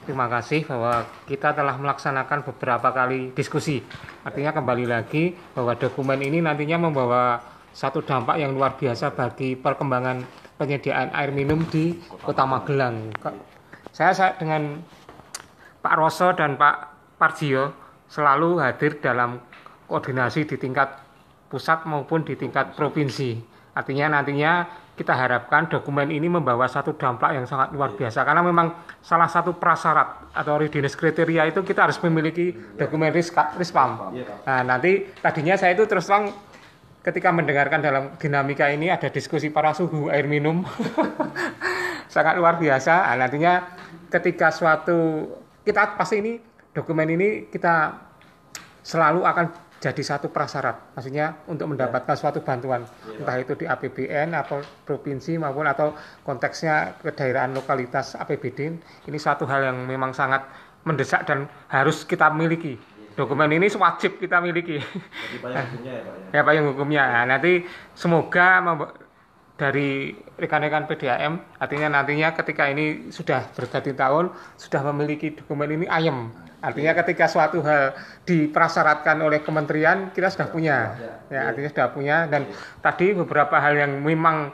Terima kasih bahwa kita telah melaksanakan beberapa kali diskusi. Artinya kembali lagi bahwa dokumen ini nantinya membawa satu dampak yang luar biasa bagi perkembangan penyediaan air minum di Kota Magelang. Saya dengan Pak Roso dan Pak Parjio selalu hadir dalam koordinasi di tingkat pusat maupun di tingkat provinsi. Artinya nantinya kita harapkan dokumen ini membawa satu dampak yang sangat luar biasa. Karena memang salah satu prasyarat atau readiness kriteria itu kita harus memiliki dokumen RISPAM. Nah nanti tadinya saya itu terus terang ketika mendengarkan dalam dinamika ini ada diskusi para suhu air minum sangat luar biasa. Nah, nantinya ketika kita pasti ini dokumen ini kita selalu akan jadi satu prasyarat, maksudnya untuk mendapatkan suatu bantuan, entah itu di APBN atau provinsi maupun atau konteksnya kedaerahan lokalitas APBD. Ini satu hal yang memang sangat mendesak dan harus kita miliki. Dokumen ini wajib kita miliki. Jadi payung hukumnya ya Pak ya? Ya payung hukumnya. Nah, nanti semoga dari rekan-rekan PDAM, artinya nantinya ketika ini sudah berganti tahun, sudah memiliki dokumen ini ayem. Artinya ketika suatu hal diprasyaratkan oleh kementerian, kita sudah punya. Ya, artinya sudah punya. Dan tadi beberapa hal yang memang,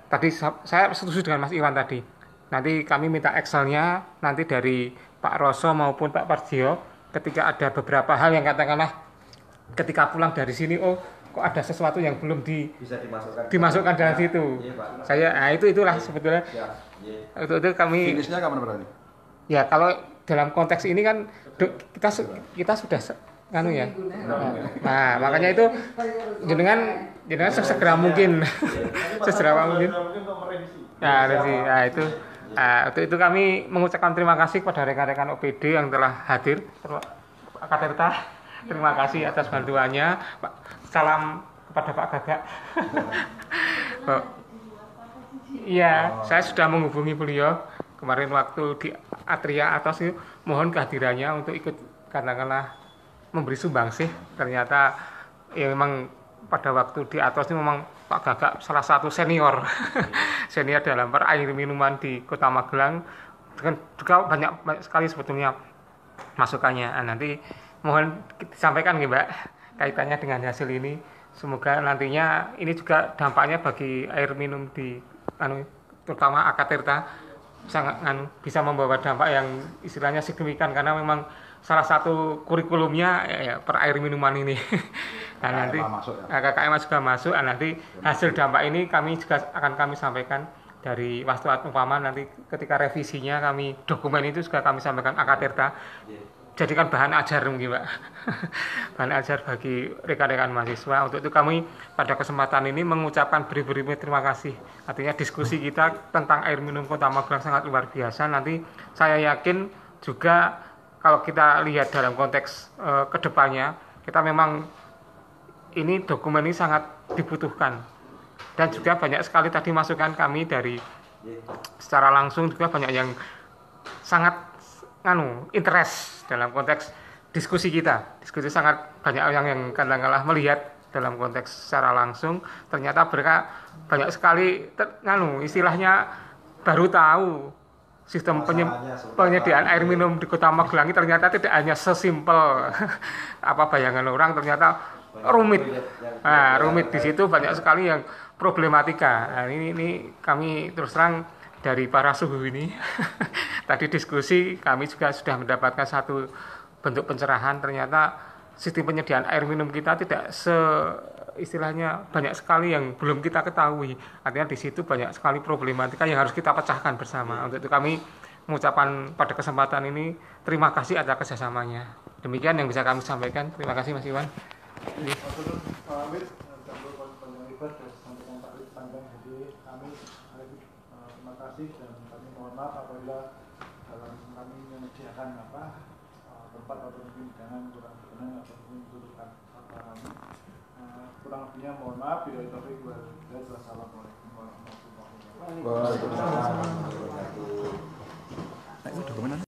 tadi saya setuju dengan Mas Iwan tadi. Nanti kami minta Excelnya, nanti dari Pak Roso maupun Pak Parjio, ketika ada beberapa hal yang katakanlah ketika pulang dari sini, oh kok ada sesuatu yang belum Bisa dimasukkan dalam situ. Iya, Pak. Saya, nah itulah sebetulnya. Ya, iya. Itu kami. finishnya kapan berarti Ya kalau dalam konteks ini kan kita sudah anu ya. Nah makanya itu jenengan sesegera mungkin, sesegera mungkin. Ya revisi. Nah, itu kami mengucapkan terima kasih kepada rekan-rekan OPD yang telah hadir. Kak Tirta, terima kasih atas bantuannya. Pak, salam kepada Pak Gagak. Iya, saya sudah menghubungi beliau kemarin waktu di Atria atas itu, mohon kehadirannya untuk ikut katakanlah memberi sumbangsih. Ternyata ya memang pada waktu di atas ini memang Pak Gagak salah satu senior senior dalam air minuman di Kota Magelang, dengan juga banyak sekali sebetulnya masukannya. Nah, nanti mohon disampaikan nih Mbak kaitannya dengan hasil ini. Semoga nantinya ini juga dampaknya bagi air minum di terutama Akatirta sangat bisa membawa dampak yang istilahnya signifikan, karena memang salah satu kurikulumnya ya, per air minuman ini. Nah, nanti KKM juga masuk. Nah, nanti hasil dampak ini kami juga akan kami sampaikan dari Wastu Upama. Nanti ketika revisinya kami dokumen itu juga kami sampaikan Akatirta. Jadikan bahan ajar mungkin Pak. Bahan ajar bagi rekan-rekan mahasiswa. Untuk itu kami pada kesempatan ini mengucapkan beri-beri terima kasih. Artinya diskusi kita tentang air minum Kota Magelang sangat luar biasa. Nanti saya yakin juga kalau kita lihat dalam konteks kedepannya, kita memang ini dokumen ini sangat dibutuhkan. Dan juga banyak sekali tadi masukan kami dari secara langsung juga banyak yang sangat interest dalam konteks diskusi kita. Diskusi sangat banyak yang kadang-kala melihat dalam konteks secara langsung, ternyata mereka banyak sekali istilahnya baru tahu sistem penyediaan air minum di Kota Magelang ternyata tidak hanya sesimpel apa bayangan orang, ternyata rumit. Nah, rumit di situ banyak sekali yang problematika. Nah, ini kami terus terang dari para suhu ini tadi diskusi kami juga sudah mendapatkan satu bentuk pencerahan, ternyata sistem penyediaan air minum kita tidak istilahnya banyak sekali yang belum kita ketahui. Artinya di situ banyak sekali problematika yang harus kita pecahkan bersama. Untuk itu kami mengucapkan pada kesempatan ini terima kasih atas kerjasamanya. Demikian yang bisa kami sampaikan. Terima kasih Mas Iwan. Terima kasih dan kami mohon maaf apabila dalam kami menyediakan tempat atau mungkin jangan kurang berkenan atau mungkin tutupkan kami. Kurang lebihnya mohon maaf. Bila itu wassalamualaikum warahmatullahi wabarakatuh.